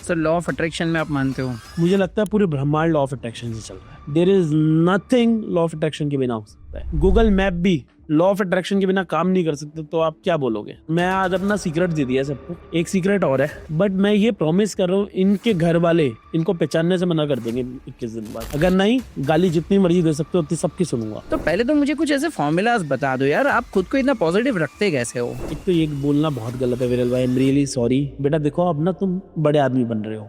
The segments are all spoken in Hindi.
सर लॉ ऑफ अट्रैक्शन में आप मानते हो? मुझे लगता है पूरे ब्रह्मांड लॉ ऑफ अट्रैक्शन से चल रहा है। There is nothing law of attraction के बिना हो सकता है। गूगल मैप भी लॉ ऑफ अट्रैक्शन के बिना काम नहीं कर सकते, तो आप क्या बोलोगे? मैं आज अपना सीक्रेट दे दिया सबको। एक सीक्रेट और है, बट मैं ये प्रॉमिस कर रहा हूँ, इनके घर वाले इनको पहचानने से मना कर देंगे 21 दिन बाद। अगर नहीं, गाली जितनी मर्जी दे सकते हो उतनी सबकी सुनूंगा। तो पहले तो मुझे कुछ ऐसे फॉर्मूलाज बता दो यार, आप खुद को इतना पॉजिटिव रखते कैसे हो? एक तो ये बोलना बहुत गलत है विरल भाई, आई एम रियली सॉरी। बेटा देखो, अब ना तुम बड़े आदमी बन रहे हो।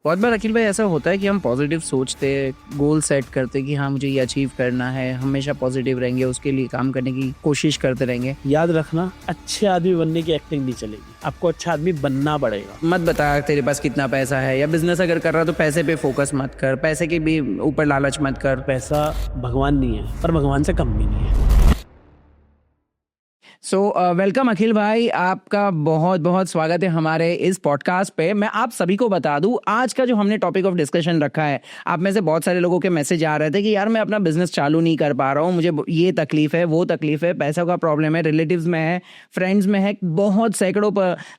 बहुत बार अखिल भाई ऐसा होता है कि हम पॉजिटिव सोचते, गोल सेट करते कि हाँ मुझे ये अचीव करना है, हमेशा पॉजिटिव रहेंगे, उसके लिए काम करने की कोशिश करते रहेंगे। याद रखना, अच्छे आदमी बनने की एक्टिंग नहीं चलेगी, आपको अच्छा आदमी बनना पड़ेगा। मत बता तेरे पास कितना पैसा है, या बिजनेस अगर कर रहा तो पैसे पे फोकस मत कर, पैसे के भी ऊपर लालच मत कर। पैसा भगवान नहीं है, पर भगवान से कम भी नहीं है। सो वेलकम अखिल भाई, आपका बहुत बहुत स्वागत है हमारे इस पॉडकास्ट पे। मैं आप सभी को बता दूं, आज का जो हमने टॉपिक ऑफ डिस्कशन रखा है, आप में से बहुत सारे लोगों के मैसेज आ रहे थे कि यार मैं अपना बिजनेस चालू नहीं कर पा रहा हूँ, मुझे ये तकलीफ है, वो तकलीफ है, पैसों का प्रॉब्लम है, रिलेटिव्स में है, फ्रेंड्स में है, बहुत सैकड़ों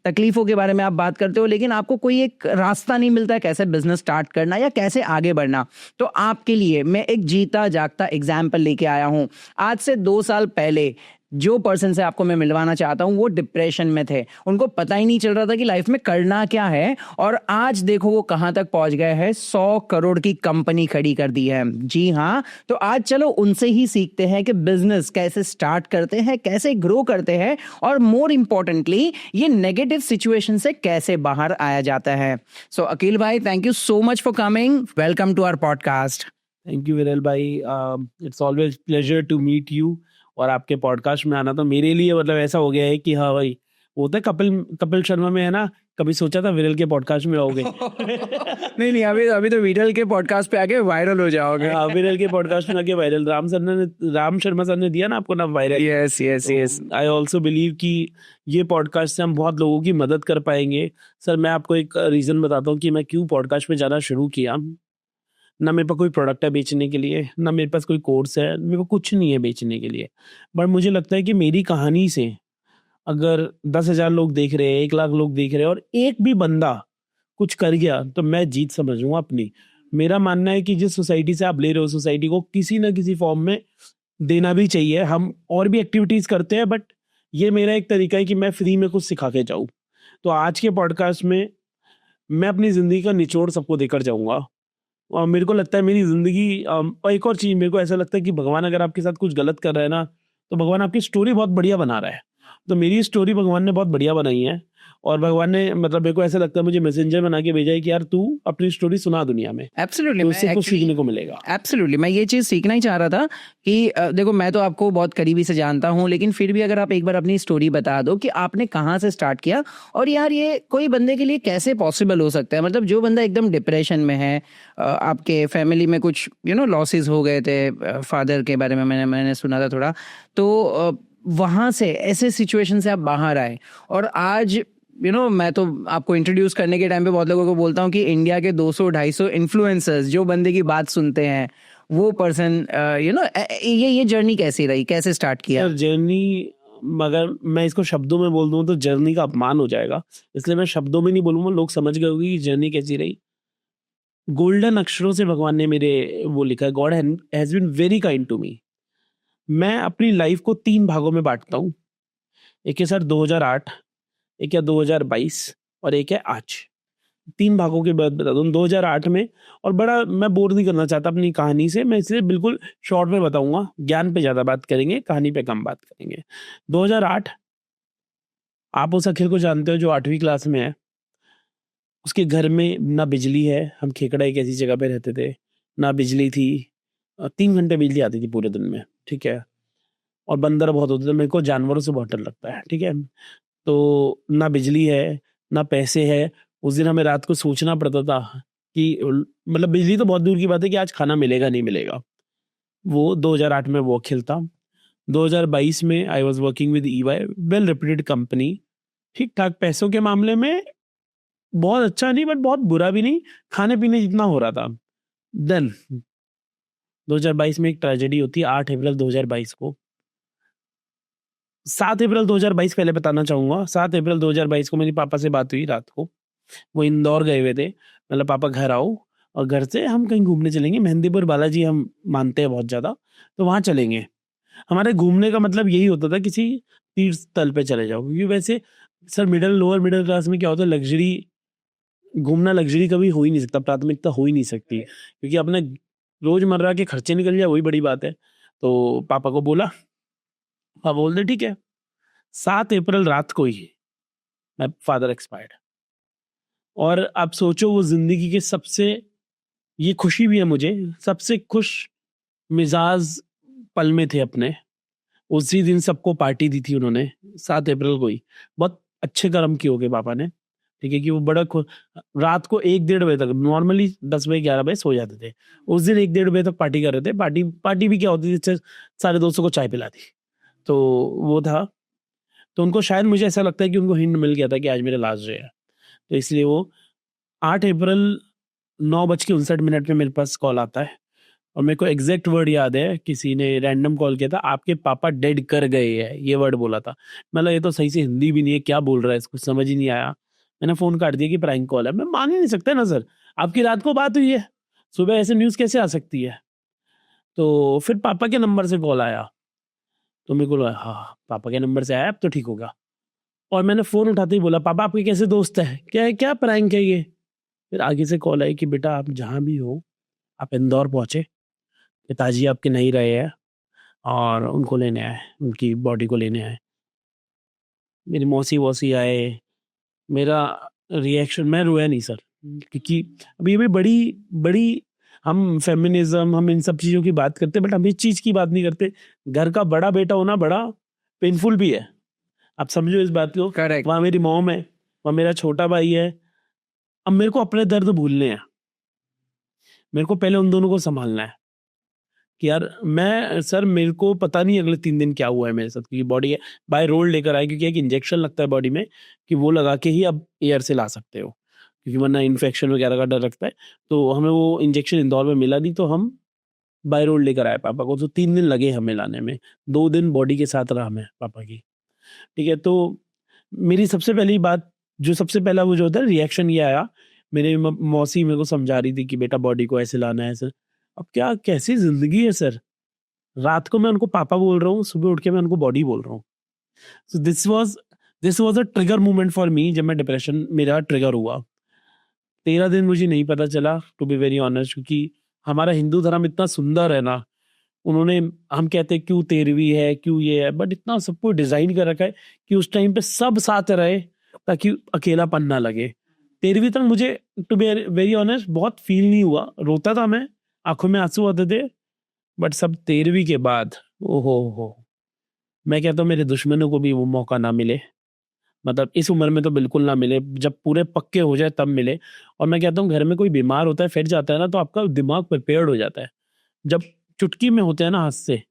तकलीफों के बारे में आप बात करते हो, लेकिन आपको कोई एक रास्ता नहीं मिलता है कैसे बिजनेस स्टार्ट करना या कैसे आगे बढ़ना। तो आपके लिए मैं एक जीता जागता एग्जाम्पल लेके आया हूँ। आज से 2 साल पहले जो पर्सन से आपको मैं मिलवाना चाहता हूं वो डिप्रेशन में थे, उनको पता ही नहीं चल रहा था कि लाइफ में करना क्या है, और आज देखो वो कहां तक पहुंच गए हैं, 100 करोड़ की कंपनी खड़ी कर दी है। जी हाँ, तो आज चलो उनसे ही सीखते हैं कि बिजनेस कैसे स्टार्ट करते हैं, कैसे ग्रो करते हैं, और मोर इंपॉर्टेंटली ये नेगेटिव सिचुएशन से कैसे बाहर आया जाता है। सो अखिल भाई, thank you so much for coming, welcome to our podcast. Thank you Viral भाई, it's always pleasure to meet you. और आपके पॉडकास्ट में आना तो मेरे लिए मतलब ऐसा हो गया है कि हाँ भाई, वो होता है कपिल शर्मा में है ना, कभी सोचा था विरल के पॉडकास्ट में आओगे। नहीं, अभी तो विरल के पॉडकास्ट पे आके वायरल हो जाओगे। हाँ, विरल के पॉडकास्ट में आके वायरल। राम शर्मा सर ने दिया ना आपको ना viral. Yes. I also believe कि ये पॉडकास्ट से हम बहुत लोगों की मदद कर पाएंगे। सर, मैं आपको एक रीजन बताता हूँ कि मैं क्यों पॉडकास्ट में जाना शुरू किया। ना मेरे पास कोई प्रोडक्ट है बेचने के लिए, ना मेरे पास कोई कोर्स है, मेरे को कुछ नहीं है बेचने के लिए। बट मुझे लगता है कि मेरी कहानी से अगर 10,000 लोग देख रहे हैं, 1 लाख लोग देख रहे हैं, और एक भी बंदा कुछ कर गया तो मैं जीत समझूंगा अपनी। मेरा मानना है कि जिस सोसाइटी से आप ले रहे हो, सोसाइटी को किसी ना किसी फॉर्म में देना भी चाहिए। हम और भी एक्टिविटीज करते हैं, बट ये मेरा एक तरीका है कि मैं फ्री में कुछ सिखा के जाऊँ। तो आज के पॉडकास्ट में मैं अपनी जिंदगी का निचोड़ सबको देकर जाऊंगा। और मेरे को लगता है मेरी जिंदगी, और एक और चीज मेरे को ऐसा लगता है कि भगवान अगर आपके साथ कुछ गलत कर रहा है ना, तो भगवान आपकी स्टोरी बहुत बढ़िया बना रहा है। तो मेरी स्टोरी भगवान ने बहुत बढ़िया बनाई है, और भगवान ने मतलब मेरे को ऐसा लगता है मुझे मैसेंजर बना के भेजा है कि यार तू अपनी स्टोरी सुना दुनिया में। एब्सोल्युटली, तो उससे कुछ सीखने को मिलेगा। एब्सोल्युटली, मैं ये चीज सीखना ही चाह रहा था कि देखो मैं तो आपको बहुत करीबी से जानता हूँ, लेकिन फिर भी अगर आप एक बार अपनी स्टोरी बता दो कि आपने कहाँ से स्टार्ट किया, और यार ये कोई बंदे के लिए कैसे पॉसिबल हो सकता है। मतलब जो बंदा एकदम डिप्रेशन में है, आपके फैमिली में कुछ लॉसेस हो गए थे, फादर के बारे में मैंने सुना था थोड़ा, तो वहां से ऐसे सिचुएशन से आप बाहर आए, और आज मैं तो आपको इंट्रोड्यूस करने के टाइम पे बहुत लोगों को बोलता हूँ कि इंडिया के 200-250 इन्फ्लुएंसर्स जो बंदे की बात सुनते हैं वो पर्सन, ये जर्नी कैसी रही, कैसे स्टार्ट किया? जर्नी, मगर मैं इसको शब्दों में बोल दूं तो जर्नी का अपमान हो जाएगा, इसलिए मैं शब्दों में नहीं बोलूंगा। लोग समझ गए होंगे कि जर्नी कैसी रही। गोल्डन अक्षरों से भगवान ने मेरे वो लिखा है, God has been very kind to me. मैं अपनी लाइफ को 3 भागों में बांटता हूँ। एक है सर 2008, एक है 2022, और एक है आज। 3 भागों के बाद बता दूं। 2008 में, और बड़ा मैं बोर नहीं करना चाहता अपनी कहानी से, मैं इसलिए बिल्कुल शॉर्ट में बताऊंगा, ज्ञान पे ज्यादा बात करेंगे, कहानी पे कम बात करेंगे। 2008, आप उस अखिल को जानते हो जो 8वीं क्लास में है। उसके घर में ना बिजली है, हम खेकड़ा एक ऐसी जगह पे रहते थे, ना बिजली थी। 3 घंटे बिजली आती थी पूरे दिन में, ठीक है। और बंदर बहुत होते थे, मेरे को जानवरों से बहुत डर लगता है, ठीक है। तो ना बिजली है, ना पैसे है। उस दिन हमें रात को सोचना पड़ता था कि मतलब बिजली तो बहुत दूर की बात है कि आज खाना मिलेगा नहीं मिलेगा। वो 2008 में वो खिलता। 2022 में I was working with EY, well reputed company, ठीक ठाक पैसों के मामले में, बहुत अच्छा नहीं बट बहुत बुरा भी नहीं, खाने पीने जितना हो रहा था। देन 2022 में एक ट्रेजेडी होती है, 8 अप्रैल 2022 को। 7 अप्रैल 2022 पहले बताना चाहूंगा। 7 अप्रैल 2022 को मेरी पापा से बात हुई रात को। वो इंदौर गए हुए थे, मतलब पापा घर आओ और घर से हम कहीं घूमने चलेंगे, मेहंदीपुर बालाजी हम मानते हैं बहुत ज़्यादा, तो वहाँ चलेंगे। हमारे घूमने का मतलब यही होता था किसी तीर्थ स्थल पे चले जाओ, क्योंकि वैसे सर लोअर मिडिल क्लास में क्या होता है, लग्जरी घूमना लग्जरी कभी हो ही नहीं सकता, प्राथमिकता हो ही नहीं सकती, क्योंकि अपने रोजमर्रा के खर्चे निकल जाए वही बड़ी बात है। तो पापा को बोला, पापा बोलते ठीक है। 7 अप्रैल रात को ही my फादर एक्सपायर्ड। और आप सोचो वो जिंदगी के सबसे, ये खुशी भी है मुझे, सबसे खुश मिजाज पल में थे अपने। उसी दिन सबको पार्टी दी थी उन्होंने, 7 अप्रैल को ही। बहुत अच्छे कर्म किए होगे पापा ने, ठीक है, कि वो बड़ा रात को 1-1:30 बजे तक, नॉर्मली 10 बजे 11 बजे सो जाते थे, उस दिन 1-1:30 बजे तक पार्टी कर रहे थे। पार्टी भी क्या होती थी, सारे दोस्तों को चाय पिला दी, तो वो था। तो उनको शायद, मुझे ऐसा लगता है कि उनको हिंट मिल गया था कि आज मेरा लास्ट डे है, तो इसलिए वो 8 अप्रैल 9:59 पे मेरे पास कॉल आता है। और मेरे को एग्जैक्ट वर्ड याद है, किसी ने रैंडम कॉल किया था, आपके पापा डेड कर गए हैं, ये वर्ड बोला था। मतलब ये तो सही से हिंदी भी नहीं है, क्या बोल रहा है, इसको समझ ही नहीं आया। मैंने फोन काट दिया कि प्रैंक कॉल है। मैं मान ही नहीं सकता ना सर, आपकी रात को बात हुई है, सुबह ऐसे न्यूज़ कैसे आ सकती है। तो फिर पापा के नंबर से कॉल आया, तो मेरे को लगा, हाँ पापा के नंबर से आया, अब तो ठीक होगा। और मैंने फ़ोन उठाते ही बोला, पापा आपके कैसे दोस्त है, क्या है, क्या प्रैंक है ये। फिर आगे से कॉल आई कि बेटा आप जहाँ भी हो, आप इंदौर पहुँचे, पिताजी आपके नहीं रहे हैं और उनको लेने आए, उनकी बॉडी को लेने आए। मेरी मौसी वौसी आए, मेरा रिएक्शन, मैं रोया नहीं सर, क्योंकि अभी अभी बड़ी बड़ी हम फेमिनिज्म, हम इन सब चीज़ों की बात करते हैं, बट हम इस चीज़ की बात नहीं करते। घर का बड़ा बेटा होना बड़ा पेनफुल भी है, आप समझो इस बात को। करेक्ट। वहाँ मेरी मॉम है, वहाँ मेरा छोटा भाई है। अब मेरे को अपने दर्द भूलने हैं, मेरे को पहले उन दोनों को संभालना है कि यार मैं, सर मेरे को पता नहीं अगले 3 दिन क्या हुआ है मेरे साथ, क्योंकि बॉडी है बाय रोड लेकर आए, क्योंकि एक इंजेक्शन लगता है बॉडी में कि वो लगा के ही अब एयर से ला सकते हो, क्योंकि वरना इन्फेक्शन वगैरह का डर लगता है। तो हमें वो इंजेक्शन इंदौर में मिला नहीं, तो हम बाय रोड लेकर आए पापा को। तो 3 दिन लगे हमें लाने में, 2 दिन बॉडी के साथ रहा मैं पापा की, ठीक है। तो मेरी सबसे पहली बात, जो सबसे पहला वो जो होता है रिएक्शन, ये आया। मेरे मौसी मेरे को समझा रही थी कि बेटा बॉडी को ऐसे लाना है, ऐसे। अब क्या, कैसी जिंदगी है सर, रात को मैं उनको पापा बोल रहा हूँ, सुबह उठ के मैं उनको बॉडी बोल रहा हूँ। So this was a trigger moment for me, जब मैं डिप्रेशन मेरा ट्रिगर हुआ। 13 दिन मुझे नहीं पता चला, टू बी वेरी ऑनेस्ट, क्योंकि हमारा हिंदू धर्म इतना सुंदर है ना, उन्होंने, हम कहते हैं क्यों 13वीं है, क्यों ये है, बट इतना सब कुछ डिजाइन कर रखा है कि उस टाइम पे सब साथ रहे, ताकि अकेलापन ना लगे। 13वीं तक मुझे, टू बी वेरी ऑनेस्ट, बहुत फील नहीं हुआ, रोता था मैं, आंखों में आंसू आते थे। बट सब 13वीं के बाद, ओहो हो, मैं कहता हूँ मेरे दुश्मनों को भी वो मौका ना मिले, मतलब इस उम्र में तो बिल्कुल ना मिले, जब पूरे पक्के हो जाए तब मिले। और मैं कहता हूँ घर में कोई बीमार होता है, फिर जाता है ना, तो आपका दिमाग प्रिपेयर्ड हो जाता है। जब चुटकी में होते हैं ना हाथ से,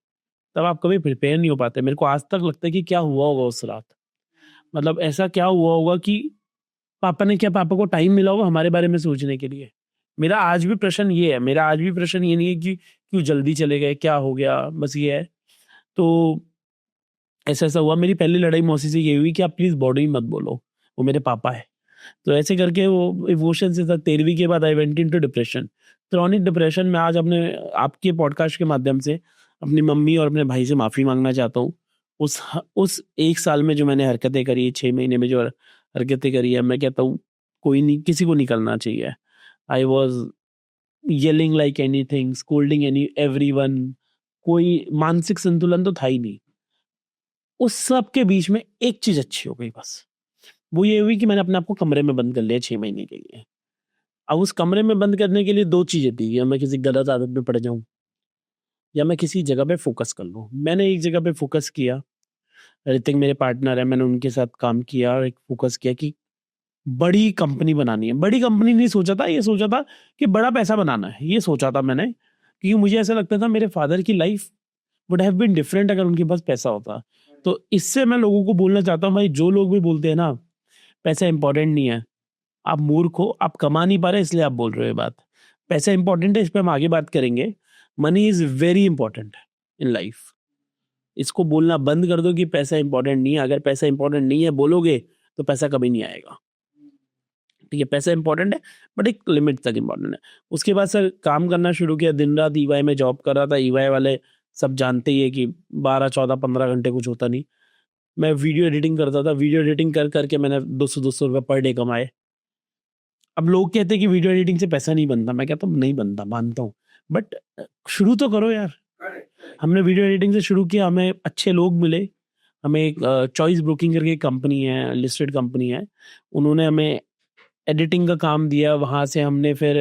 तब आप कभी प्रिपेयर नहीं हो पाते। मेरे को आज तक लगता है कि क्या हुआ होगा उस रात, मतलब ऐसा क्या हुआ होगा कि पापा ने, क्या पापा को टाइम मिला होगा हमारे बारे में सोचने के लिए। मेरा आज भी प्रश्न ये है, मेरा आज भी प्रश्न ये नहीं है कि क्यों जल्दी चले गए, क्या हो गया, बस ये है। तो ऐसा ऐसा हुआ। मेरी पहली लड़ाई मौसी से ये हुई कि आप प्लीज बॉडी मत बोलो, वो मेरे पापा है। तो ऐसे करके वो इमोशन से था। 13वीं के बाद I went into depression, chronic depression. मैं आज अपने, आपके पॉडकास्ट के माध्यम से अपनी मम्मी और अपने भाई से माफी मांगना चाहता हूँ। उस 1 साल में जो मैंने हरकतें करी, 6 महीने में जो हरकतें करी है, मैं कहता हूँ कोई नहीं, किसी को नहीं करना चाहिए। I was yelling like anything, scolding everyone, कोई मानसिक संतुलन तो था ही नहीं। उस सब के बीच में एक चीज अच्छी हो गई बस, वो ये हुई कि मैंने अपने आप को कमरे में बंद कर लिया 6 महीने के लिए। अब उस कमरे में बंद करने के लिए 2 चीजें थी, या मैं किसी गलत आदत में पड़ जाऊं, या मैं किसी जगह पे फोकस कर लूं। मैंने एक जगह पे फोकस किया, ऋतिक मेरे पार्टनर है, मैंने उनके साथ काम किया और एक फोकस किया कि बड़ी कंपनी बनानी है। बड़ी कंपनी नहीं सोचा था, ये सोचा था कि बड़ा पैसा बनाना है, ये सोचा था मैंने, क्योंकि मुझे ऐसा लगता था मेरे फादर की life would have been different अगर उनके पास पैसा होता। तो इससे मैं लोगों को बोलना चाहता हूँ, भाई जो लोग भी बोलते हैं ना पैसा इंपॉर्टेंट नहीं है, आप मूर्ख हो, आप कमा नहीं पा रहे इसलिए आप बोल रहे हो ये बात। पैसा इंपॉर्टेंट है, इस पे हम आगे बात करेंगे। Money is very important in life. इसको बोलना बंद कर दो कि पैसा इंपॉर्टेंट नहीं है। अगर पैसा इंपॉर्टेंट नहीं है बोलोगे तो पैसा कभी नहीं आएगा, ठीक है, पैसा इंपॉर्टेंट है बट एक लिमिट तक इंपॉर्टेंट है। उसके बाद सर काम करना शुरू किया, दिन रात ईवाई में जॉब कर रहा था। ईवाई वाले सब जानते ही है कि 12, 14, 15 घंटे कुछ होता नहीं। मैं वीडियो एडिटिंग करता था, वीडियो एडिटिंग कर करके मैंने 200 रुपये पर डे कमाए। अब लोग कहते हैं कि वीडियो एडिटिंग से पैसा नहीं बनता, मैं कहता हूँ नहीं बनता, मानता हूँ, बट शुरू तो करो यार। हमने वीडियो एडिटिंग से शुरू किया, हमें अच्छे लोग मिले, हमें एक चॉइस ब्रोकिंग करके कंपनी है, लिस्टेड कंपनी है, उन्होंने हमें एडिटिंग का काम दिया। वहाँ से हमने फिर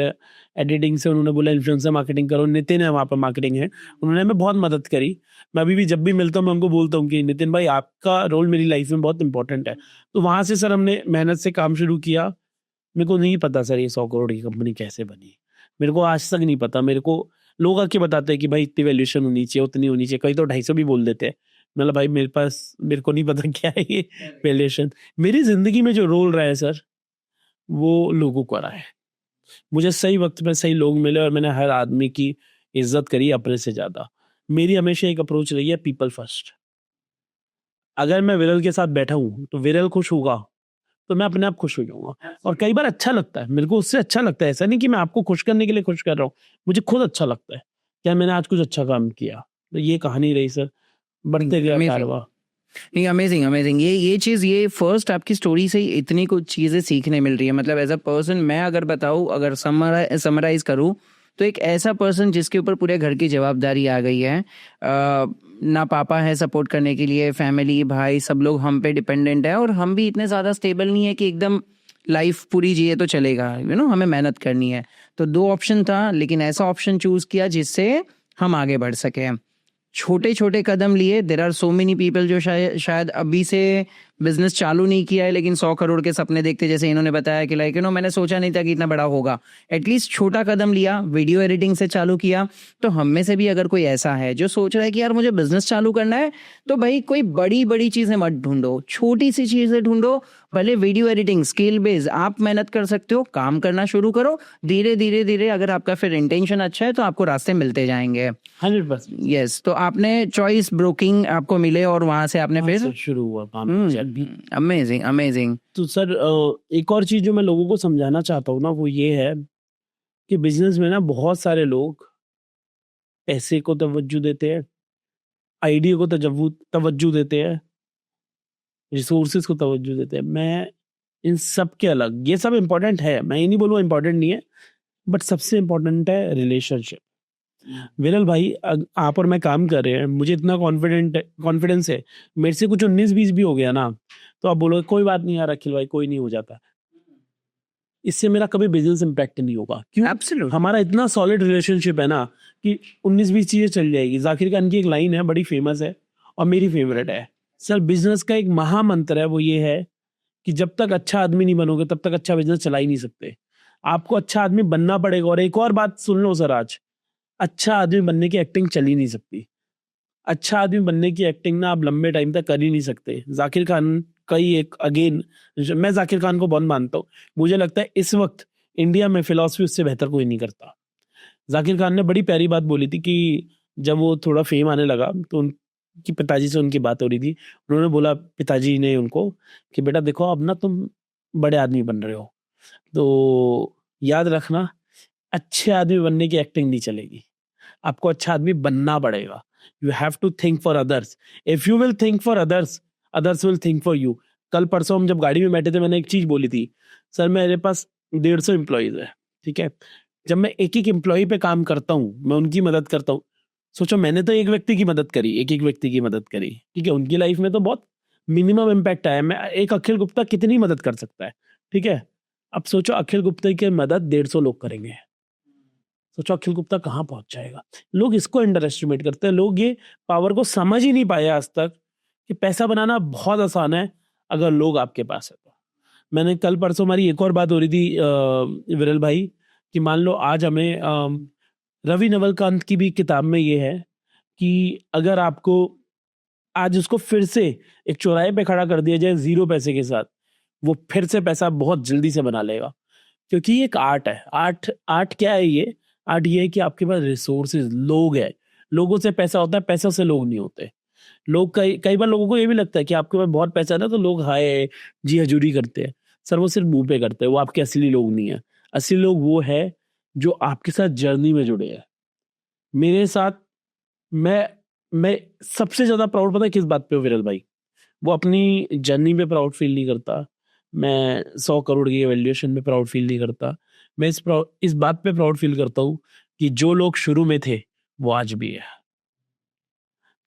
एडिटिंग से उन्होंने बोला इन्फ्लुएंसर मार्केटिंग करो, नितिन है वहाँ पर मार्केटिंग है, उन्होंने हमें बहुत मदद करी। मैं अभी भी जब भी मिलता हूँ मैं उनको बोलता हूँ कि नितिन भाई आपका रोल मेरी लाइफ में बहुत इंपॉर्टेंट है। तो वहाँ से सर हमने मेहनत से काम शुरू किया। मेरे को नहीं पता सर ये 100 करोड़ की कंपनी कैसे बनी, मेरे को आज तक नहीं पता। मेरे को लोग आके बताते हैं कि भाई इतनी वैल्यूएशन होनी चाहिए, उतनी होनी चाहिए, कई तो 250 भी बोल देते हैं। मतलब भाई मेरे को नहीं पता क्या है ये वैल्यूएशन। मेरी जिंदगी में जो रोल रहा है सर वो लोगों को रहा है। मुझे सही वक्त में सही लोग मिले और मैंने हर आदमी की इज्जत करी अपने से ज्यादा। मेरी हमेशा एक अप्रोच रही है पीपल फर्स्ट। अगर मैं विरल के साथ बैठा हूँ तो विरल खुश होगा तो मैं अपने आप खुश हो जाऊंगा। और कई बार अच्छा लगता है मेरे को, उससे अच्छा लगता है। ऐसा नहीं कि मैं आपको खुश करने के लिए खुश कर रहा हूँ, मुझे खुद अच्छा लगता है क्या मैंने आज कुछ अच्छा काम किया। तो ये कहानी रही सर, बढ़ते गया कारवा। नहीं, अमेजिंग अमेजिंग। ये चीज़, ये फर्स्ट आपकी स्टोरी से ही इतनी कुछ चीज़ें सीखने मिल रही है। मतलब एज अ पर्सन मैं अगर बताऊँ, अगर समराइज करूँ, तो एक ऐसा पर्सन जिसके ऊपर पूरे घर की जवाबदारी आ गई है, ना पापा है सपोर्ट करने के लिए, फैमिली भाई सब लोग हम पे डिपेंडेंट है, और हम भी इतने ज़्यादा स्टेबल नहीं है कि एकदम लाइफ पूरी जिए तो चलेगा, हमें मेहनत करनी है। तो दो ऑप्शन था, लेकिन ऐसा ऑप्शन चूज किया जिससे हम आगे बढ़ सके। छोटे छोटे कदम लिए। There are so many people जो शायद अभी से बिजनेस चालू नहीं किया है, लेकिन 100 करोड़ के सपने देखते, जैसे इन्होंने बताया कि लाइक मैंने सोचा नहीं था कि इतना बड़ा होगा। एटलीस्ट छोटा कदम लिया, वीडियो एडिटिंग से चालू किया। तो हम में से भी अगर कोई ऐसा है जो सोच रहा है कि यार मुझे बिजनेस चालू करना है, तो भाई कोई बड़ी बड़ी चीजें मत ढूंढो, छोटी सी चीजें ढूंढो। भले वीडियो एडिटिंग स्किल बेस, आप मेहनत कर सकते हो, काम करना शुरू करो। धीरे धीरे धीरे अगर आपका फिर इंटेंशन अच्छा है तो आपको रास्ते मिलते जाएंगे। 100%। यस, तो आपने चॉइस ब्रोकिंग आपको मिले और वहां से आपने फिर शुरू हुआ काम। Amazing amazing. तो सर एक और चीज जो मैं लोगों को समझाना चाहता हूँ ना, वो ये है कि बिजनेस में ना बहुत सारे लोग पैसे को तवज्जो देते हैं, आइडिया को तवज्जो देते हैं, रिसोर्सेज को तवज्जो देते हैं। मैं इन सब के अलग, ये सब इम्पोर्टेंट है, मैं ये नहीं बोलूँगा इम्पोर्टेंट नहीं है, बट सबसे इम्पोर्टेंट है रिलेशनशिप। विरल भाई आप और मैं काम कर रहे हैं, मुझे इतना कॉन्फिडेंस है, मेरे से कुछ 19-20 भी हो गया ना तो आप बोलोगे कोई बात नहीं यार अखिल भाई, कोई नहीं हो जाता। इससे मेरा कभी बिजनेस इम्पैक्ट नहीं होगा। क्यों? Absolutely. हमारा इतना सॉलिड रिलेशनशिप है ना कि 19-20 चीजें चल जाएगी। जाकिर खान की एक लाइन है, बड़ी फेमस है और मेरी फेवरेट है। सर बिजनेस का एक महामंत्र है, वो ये है कि जब तक अच्छा आदमी नहीं बनोगे तब तक अच्छा बिजनेस चला ही नहीं सकते। आपको अच्छा आदमी बनना पड़ेगा। और एक और बात सुन लो सर, आज अच्छा आदमी बनने की एक्टिंग चल ही नहीं सकती। अच्छा आदमी बनने की एक्टिंग ना आप लंबे टाइम तक कर ही नहीं सकते। जाकिर खान का ही एक, अगेन मैं जाकिर खान को बहुत मानता हूँ, मुझे लगता है इस वक्त इंडिया में फिलॉसफी उससे बेहतर कोई नहीं करता। जाकिर खान ने बड़ी प्यारी बात बोली थी कि जब वो थोड़ा फेम आने लगा तो उनकी पिताजी से उनकी बात हो रही थी। उन्होंने बोला पिताजी ने उनको कि बेटा देखो अब ना तुम बड़े आदमी बन रहे हो, तो याद रखना अच्छे आदमी बनने की एक्टिंग नहीं चलेगी, आपको अच्छा आदमी बनना पड़ेगा। You have to think for others. If you will think for others, others will think for you. कल परसों हम जब गाड़ी में बैठे थे, मैंने एक चीज बोली थी, सर मेरे पास 150 एम्प्लॉयज है, ठीक है, जब मैं एक एक एम्प्लॉय पे काम करता हूँ, मैं उनकी मदद करता हूँ, सोचो मैंने तो एक व्यक्ति की मदद करी, एक व्यक्ति की मदद करी, ठीक है, उनकी लाइफ में तो बहुत मिनिमम इम्पैक्ट आया। मैं एक अखिल गुप्ता कितनी मदद कर सकता है, ठीक है, अब सोचो अखिल गुप्ता की मदद 150 लोग करेंगे, सोचो अखिल गुप्ता कहाँ पहुंच जाएगा। लोग इसको अंडर एस्टिमेट करते हैं, लोग ये पावर को समझ ही नहीं पाए आज तक कि पैसा बनाना बहुत आसान है अगर लोग आपके पास है तो। मैंने कल परसों, हमारी एक और बात हो रही थी विरल भाई, कि मान लो आज हमें रवि नवलकांत की भी किताब में ये है कि अगर आपको आज उसको फिर से एक चौराहे पे खड़ा कर दिया जाए 0 पैसे के साथ, वो फिर से पैसा बहुत जल्दी से बना लेगा, क्योंकि ये एक आर्ट है। आर्ट क्या है ये? आर्ट ये है कि आपके पास रिसोर्सेज, लोग है, लोगों से पैसा होता है, पैसों से लोग नहीं होते। लोग कई बार लोगों को ये भी लगता है कि आपके पास बहुत पैसा है ना तो लोग हाय जी हजूरी करते हैं। सर वो सिर्फ मुंह पे करते हैं, वो आपके असली लोग नहीं है। असली लोग वो है जो आपके साथ जर्नी में जुड़े हैं। मेरे साथ मैं सबसे ज्यादा प्राउड पता है किस बात पे हूँ विरल भाई? वो अपनी जर्नी पे प्राउड फील नहीं करता, मैं 100 करोड़ की वैल्यूएशन में प्राउड फील नहीं करता। मैं इस बात पे प्राउड फील करता हूँ कि जो लोग शुरू में थे वो आज भी है।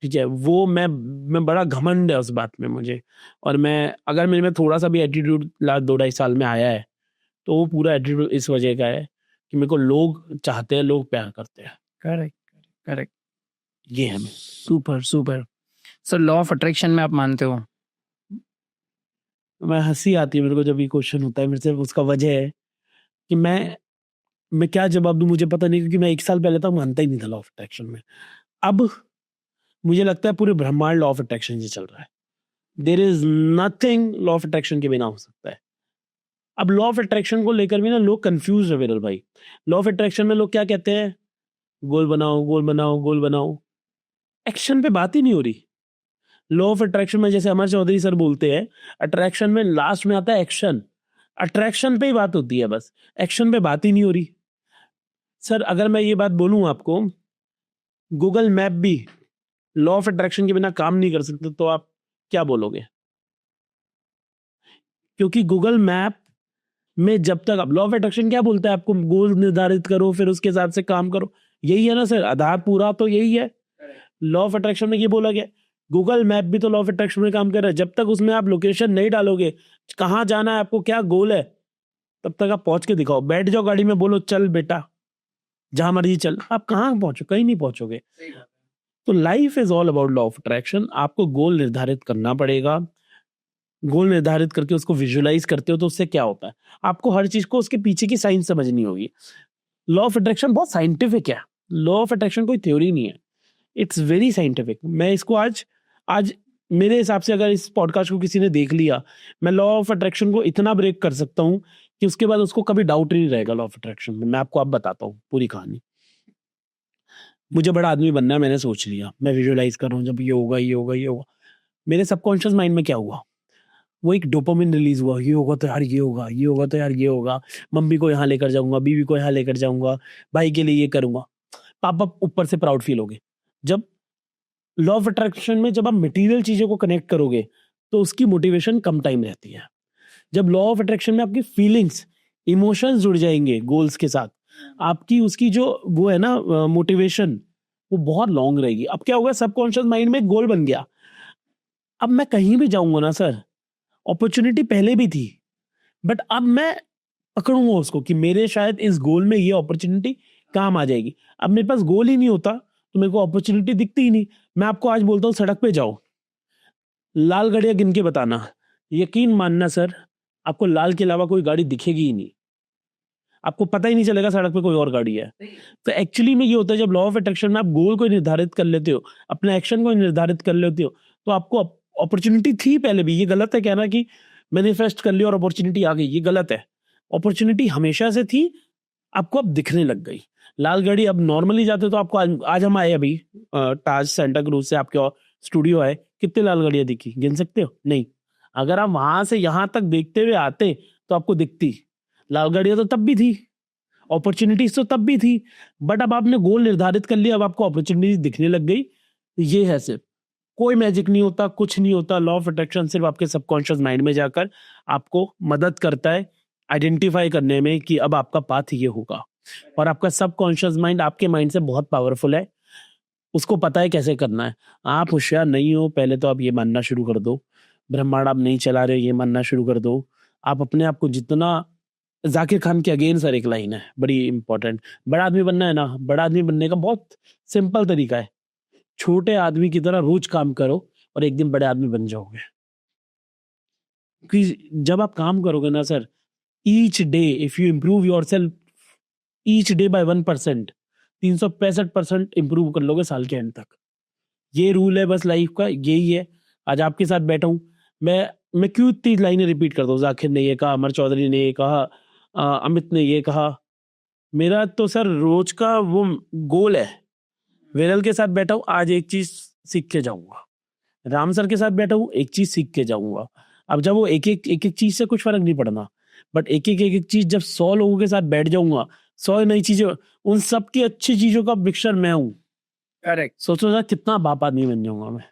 ठीक है, वो मैं बड़ा घमंड है उस बात में मुझे। और मैं अगर मेरे में थोड़ा सा भी एटीट्यूड लास्ट 2-2.5 साल में आया है, तो वो पूरा एटीट्यूड इस वजह का है कि मेरे को लोग चाहते हैं, लोग प्यार करते हैं। Correct, correct. ये है मैं। Super, super. So law of attraction में आप मानते हो? मैं हंसी आती है मेरे को जब ये क्वेश्चन होता है मेरे से। उसका वजह है कि मैं क्या जवाब दूं मुझे पता नहीं, क्योंकि मैं 1 साल पहले तक मानता ही नहीं था लॉ ऑफ अट्रैक्शन में। अब मुझे लगता है पूरे ब्रह्मांड लॉ ऑफ अट्रैक्शन से चल रहा है। There is nothing law of attraction के बिना हो सकता है। अब लॉ ऑफ अट्रैक्शन को लेकर भी ना लोग कंफ्यूज है विरल भाई। लॉ ऑफ अट्रैक्शन में लोग क्या कहते हैं? गोल बनाओ, गोल बनाओ, गोल बनाओ। एक्शन पे बात ही नहीं हो रही। लॉ ऑफ अट्रैक्शन में जैसे अमर चौधरी सर बोलते हैं, अट्रैक्शन में लास्ट में आता है एक्शन। अट्रैक्शन पे ही बात होती है बस, एक्शन पे बात ही नहीं हो रही। सर अगर मैं ये बात बोलूं आपको, गूगल मैप भी लॉ ऑफ अट्रैक्शन के बिना काम नहीं कर सकते, तो आप क्या बोलोगे? क्योंकि गूगल मैप में जब तक आप लॉ ऑफ अट्रैक्शन क्या बोलता है आपको? गोल निर्धारित करो, फिर उसके हिसाब से काम करो। यही है ना सर, आधार पूरा तो यही है। लॉ ऑफ अट्रैक्शन में ये बोला गया। गूगल मैप भी तो लॉ ऑफ अट्रैक्शन में काम कर रहा है। जब तक उसमें आप लोकेशन नहीं डालोगे, कहाँ जाना है आपको, क्या गोल है, तब तक आप पहुंच के दिखाओ। बैठ जाओ गाड़ी में, बोलो चल बेटा जहां मर्जी चल, आप कहाँ पहुंचो? कहीं नहीं पहुंचोगे। तो life is all about law of attraction. आपको गोल निर्धारित करना पड़ेगा। गोल निर्धारित करके उसको विजुअलाइज करते हो तो उससे क्या होता है, आपको हर चीज को उसके पीछे की साइंस समझनी होगी। लॉ ऑफ अट्रैक्शन बहुत साइंटिफिक है। लॉ ऑफ अट्रैक्शन कोई थ्योरी नहीं है, इट्स वेरी साइंटिफिक। मैं इसको आज आज मेरे हिसाब से अगर इस पॉडकास्ट को किसी ने देख लिया, मैं लॉ ऑफ अट्रैक्शन को इतना ब्रेक कर सकता हूँ कि उसके बाद उसको कभी डाउट ही नहीं रहेगा लॉ ऑफ अट्रैक्शन में। मैं आपको अब बताता हूँ पूरी कहानी। मुझे बड़ा आदमी बनना है, मैंने सोच लिया, मैं विजुअलाइज कर रहा हूँ जब ये होगा, ये होगा, ये होगा। मेरे सबकॉन्शियस माइंड में क्या हुआ? वो एक डोपामिन रिलीज हुआ, ये होगा तो यार ये होगा, ये होगा तो यार ये होगा, मम्मी को यहाँ लेकर जाऊंगा, बीवी को यहाँ लेकर जाऊंगा, भाई के लिए ये करूंगा। पापा ऊपर से प्राउड फील होगे। जब लॉ ऑफ अट्रैक्शन में जब आप मटेरियल चीजों को कनेक्ट करोगे तो उसकी मोटिवेशन कम टाइम रहती है। जब लॉ ऑफ अट्रैक्शन में आपकी फीलिंग्स, इमोशंस जुड़ जाएंगे गोल्स के साथ, आपकी उसकी जो वो है ना मोटिवेशन, वो बहुत लॉन्ग रहेगी। अब क्या होगा, सबकॉन्शियस माइंड में एक गोल बन गया। अब मैं कहीं भी जाऊंगा ना सर, अपॉर्चुनिटी पहले भी थी, बट अब मैं पकड़ूंगा उसको कि मेरे शायद इस गोल में ये अपॉर्चुनिटी काम आ जाएगी। अब मेरे पास गोल ही नहीं होता तो मेरे को अपॉर्चुनिटी दिखती ही नहीं। मैं आपको आज बोलता हूँ सड़क पे जाओ, लाल गाड़ियां गिन के बताना, यकीन मानना सर, आपको लाल के अलावा कोई गाड़ी दिखेगी ही नहीं। आपको पता ही नहीं चलेगा सड़क पे कोई और गाड़ी है। तो एक्चुअली में ये होता है, जब लॉ ऑफ अट्रैक्शन में आप गोल को निर्धारित कर लेते हो, अपने एक्शन को निर्धारित कर लेते हो, तो आपको अपॉर्चुनिटी थी पहले भी। ये गलत है कहना कि मैनिफेस्ट कर लिया और अपॉर्चुनिटी आ गई, ये गलत है। अपॉर्चुनिटी हमेशा से थी, आपको अब दिखने लग गई। लाल गाड़ी अब नॉर्मली जाते तो आपको आज हम आए अभी ताज सेंटा क्रूज से आपके स्टूडियो आए, कितने लाल गाड़ियां दिखी, गिन सकते हो? नहीं। अगर आप वहां से यहां तक देखते हुए आते तो आपको दिखती। लाल गाड़ियां तो तब भी थी, अपॉर्चुनिटीज तो तब भी थी, बट अब आपने गोल निर्धारित कर लिया, अब आपको अपॉर्चुनिटीज दिखने लग गई। ये है सिर्फ, कोई मैजिक नहीं होता, कुछ नहीं होता। लॉ ऑफ अट्रैक्शन सिर्फ आपके सबकॉन्शियस माइंड में जाकर आपको मदद करता है आइडेंटिफाई करने में कि अब आपका पाथ ये होगा। और आपका सबकॉन्शियस माइंड आपके माइंड से बहुत पावरफुल है, उसको पता है कैसे करना है। आप होशियार नहीं हो, पहले तो आप ये मानना शुरू कर दो, ब्रह्मांड आप नहीं चला रहे हो, ये मानना शुरू कर दो। आप अपने आप को जितना, जाकिर खान के अगेन सर एक लाइन है बड़ी इंपॉर्टेंट, बड़ा आदमी बनना है ना, बड़ा आदमी बनने का बहुत सिंपल तरीका है, छोटे आदमी की तरह रोज काम करो और एक दिन बड़े आदमी बन जाओगे। कि जब आप काम करोगे ना sir, each day if you improve yourself each day by 1%, 365% improve कर लोगे साल के एंड तक। ये रूल है बस लाइफ का, यही है। आज आपके साथ बैठा हूं, मैं क्यों इतनी लाइनें रिपीट करता हूँ? जाकिर ने ये कहा, अमर चौधरी ने ये कहा, अमित ने ये कहा। मेरा तो सर रोज का वो गोल है, विरल के साथ बैठा हूँ, आज एक चीज सीख के जाऊंगा। राम सर के साथ बैठा हूँ, एक चीज सीख के जाऊंगा। अब जब वो एक एक चीज से कुछ फर्क नहीं पड़ना, बट एक चीज जब 100 लोगों के साथ बैठ जाऊंगा, 100 नई चीजें, उन सब की अच्छी चीजों का मिक्सचर मैं हूँ। करेक्ट, सोचो ना कितना बाप आदमी बन जाऊंगा मैं।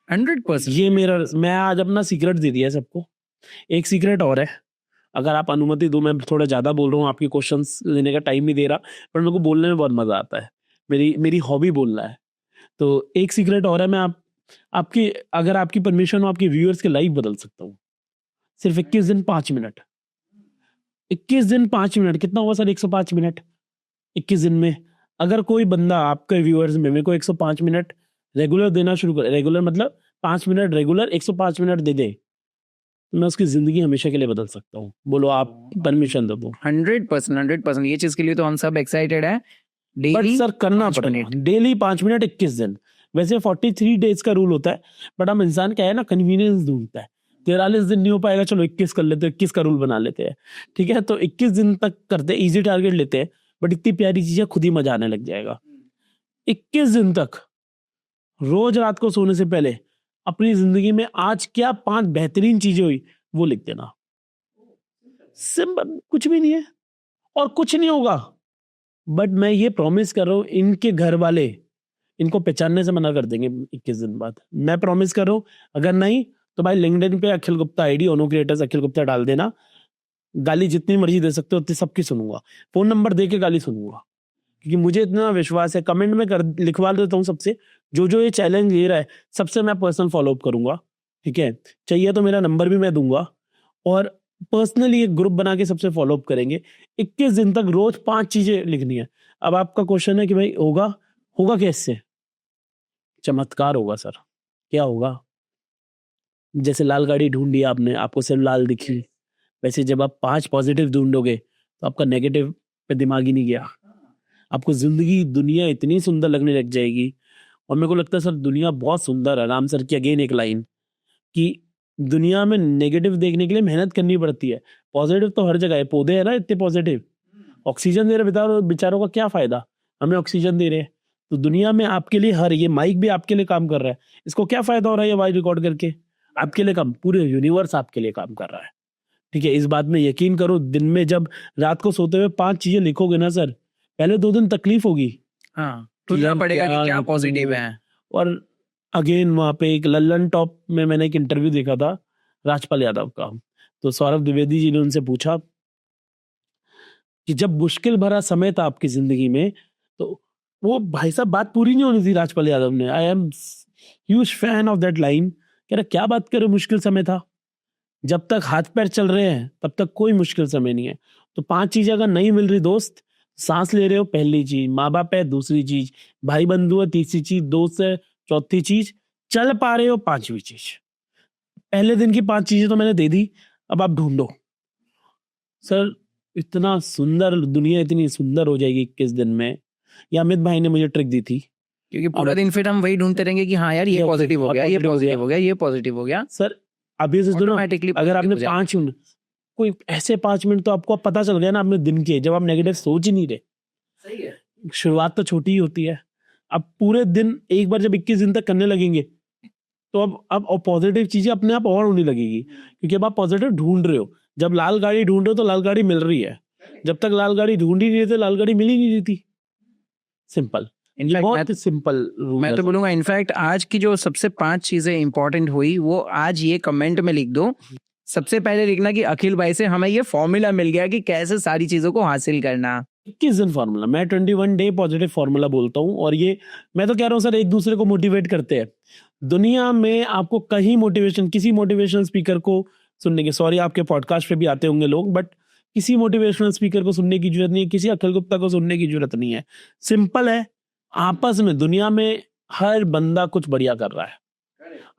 100%। ये मेरा, मैं आज अपना सीक्रेट दे दिया है सबको। एक सीक्रेट और है, अगर आप अनुमति दो, मैं थोड़ा ज्यादा बोल रहा हूँ, आपके क्वेश्चंस लेने का टाइम नहीं दे रहा, पर मेरे को बोलने में बहुत मजा आता है, मेरी हॉबी बोलना है। तो एक सीक्रेट और है, मैं आपकी, अगर आपकी परमिशन हो, आपके व्यूअर्स के लाइफ बदल सकता हूँ। सिर्फ 21 दिन 5 मिनट, 21 दिन 5 मिनट, कितना हुआ सर? 105 मिनट 21 दिन में। अगर कोई बंदा आपके व्यूअर्स में मेरे को 105 मिनट रेगुलर देना शुरू करे, रेगुलर मतलब 5 मिनट रेगुलर 105 मिनट दे दे, तो मैं उसकी जिंदगी हमेशा के लिए बदल सकता हूँ। बोलो आप परमिशन दो तो। 100%, 100%। ये चीज के लिए तो हम सब एक्साइटेड है। बट डेली सर करना 5 पड़ेगा, मिनट। डेली 5 मिनट 21 दिन। वैसे 43 डेज का रूल होता है, बट हम इंसान क्या है ना, कन्वीनियंस ढूंढता है। 43 दिन नहीं हो पाएगा, चलो 21 कर लेते हैं, 21 का रूल बना लेते हैं, ठीक है। तो 21 दिन तक करते हैं, इजी टारगेट लेते हैं, बट इतनी प्यारी चीजें खुद ही मजा आने लग जाएगा। 21 दिन तक रोज रात को सोने से पहले अपनी जिंदगी में आज क्या 5 बेहतरीन चीजें हुई वो लिख देना। सिंपल, कुछ भी नहीं है और कुछ नहीं होगा, बट मैं ये प्रॉमिस कर रहा हूं, इनके घर वाले इनको पहचानने से मना कर देंगे 21 दिन बाद। मैं प्रॉमिस कर रहा हूं, अगर नहीं तो भाई लिंक्डइन पे अखिल गुप्ता आईडी, ओनो क्रिएटर्स अखिल गुप्ता डाल देना। गाली जितनी मर्जी दे सकते हो उतनी सबकी सुनूंगा, फोन नंबर दे के गाली सुनूंगा, क्योंकि मुझे इतना विश्वास है। कमेंट में लिखवा देता हूँ सबसे, जो ये चैलेंज ले रहा है सबसे मैं पर्सनल फॉलोअप करूंगा, ठीक है। चाहिए तो मेरा नंबर भी मैं दूंगा, और पर्सनली एक ग्रुप बना के सबसे फॉलोअप करेंगे। 21 दिन तक रोज 5 चीजें लिखनी है। अब आपका क्वेश्चन है कि भाई होगा कैसे? चमत्कार होगा सर। क्या होगा? जैसे लाल गाड़ी ढूंढी आपने, आपको सिर्फ लाल दिखी, वैसे जब आप 5 पॉजिटिव ढूंढोगे तो आपका नेगेटिव पे दिमाग ही नहीं गया। आपको जिंदगी, दुनिया इतनी सुंदर लगने लग जाएगी। और मेरे को लगता है सर दुनिया बहुत सुंदर है। राम सर की अगेन एक लाइन कि दुनिया में नेगेटिव देखने के लिए मेहनत करनी पड़ती है, पॉजिटिव तो हर जगह है। पौधे है ना इतने पॉजिटिव, ऑक्सीजन दे रहे बेचारों का क्या फायदा, हमें ऑक्सीजन दे रहे हैं। तो दुनिया में आपके लिए हर, ये माइक भी आपके लिए काम कर रहा है, इसको क्या फायदा हो रहा है ये वॉइस रिकॉर्ड करके? आपके लिए काम, पूरे यूनिवर्स आपके लिए काम कर रहा है, ठीक है। इस बात में यकीन करो। दिन में जब रात को सोते हुए 5 चीजें लिखोगे ना सर, पहले 2 दिन तकलीफ होगी, हाँ, ढूंढना पड़ेगा कि क्या पॉजिटिव है। और अगेन वहां पे एक लल्लन टॉप में मैंने एक इंटरव्यू देखा था राजपाल यादव का, तो सौरभ द्विवेदी जी ने उनसे पूछा कि जब मुश्किल भरा समय था आपकी जिंदगी में, तो वो भाई साहब बात पूरी नहीं होनी थी राजपाल यादव ने। I am huge fan of that line. कह रहा क्या बात करे, मुश्किल समय था? जब तक हाथ पैर चल रहे हैं तब तक कोई मुश्किल समय नहीं है। तो 5 चीजें अगर नहीं मिल रही दोस्त, सांस ले रहे हो पहली चीज, माँ बाप है दूसरी चीज, भाई बंधु है तीसरी चीज, दोस्त है चौथी चीज, चल पा रहे हो 5वीं चीज। पहले दिन की 5 चीजें तो मैंने दे दी, अब आप ढूंढो। सर इतना सुंदर, दुनिया इतनी सुंदर हो जाएगी 21 दिन में। या अमित भाई ने मुझे ट्रिक दी थी, क्योंकि पूरा दिन फिर हम वही ढूंढते रहेंगे कि हाँ यार ये पॉजिटिव हो गया, ये पॉजिटिव हो गया, ये पॉजिटिव हो गया। सर अभी से सुनो, Automatically अगर आपने positive हो 5 मिनट, कोई ऐसे 5 मिनट तो आपको पता चल गया ना अपने दिन के, जब आप नेगेटिव सोच ही नहीं रहे। सही है। शुरुआत तो छोटी ही होती है। अब पूरे दिन एक बार जब 21 दिन तक करने लगेंगे तो अब पॉजिटिव चीजें अपने आप और होने लगेगी, क्योंकि अब आप पॉजिटिव ढूंढ रहे हो। जब लाल गाड़ी ढूंढ रहे हो तो लाल गाड़ी मिल रही है, जब तक लाल गाड़ी ढूंढ ही नहीं रहे थे लाल गाड़ी मिल ही नहीं रही थी। सिंपल, बहुत सिंपल रूल। मैं तो बोलूंगा इनफैक्ट आज की जो सबसे 5 चीजें इंपॉर्टेंट हुई वो आज ये कमेंट में लिख दो। सबसे पहले लिखना कि अखिल भाई से हमें ये फॉर्मूला मिल गया कि कैसे सारी चीजों को हासिल करना। 21 दिन फॉर्मूला, मैं 21 डे पॉजिटिव फॉर्मूला बोलता हूँ। और ये मैं तो कह रहा हूँ सर, एक दूसरे को मोटिवेट करते हैं। दुनिया में आपको कहीं मोटिवेशन, किसी मोटिवेशनल स्पीकर को सुनने के, सॉरी आपके पॉडकास्ट पे भी आते होंगे लोग, बट किसी मोटिवेशनल स्पीकर को सुनने की जरूरत नहीं है, किसी अखिल गुप्ता को सुनने की जरूरत नहीं है। सिंपल है, आपस में दुनिया में हर बंदा कुछ बढ़िया कर रहा है।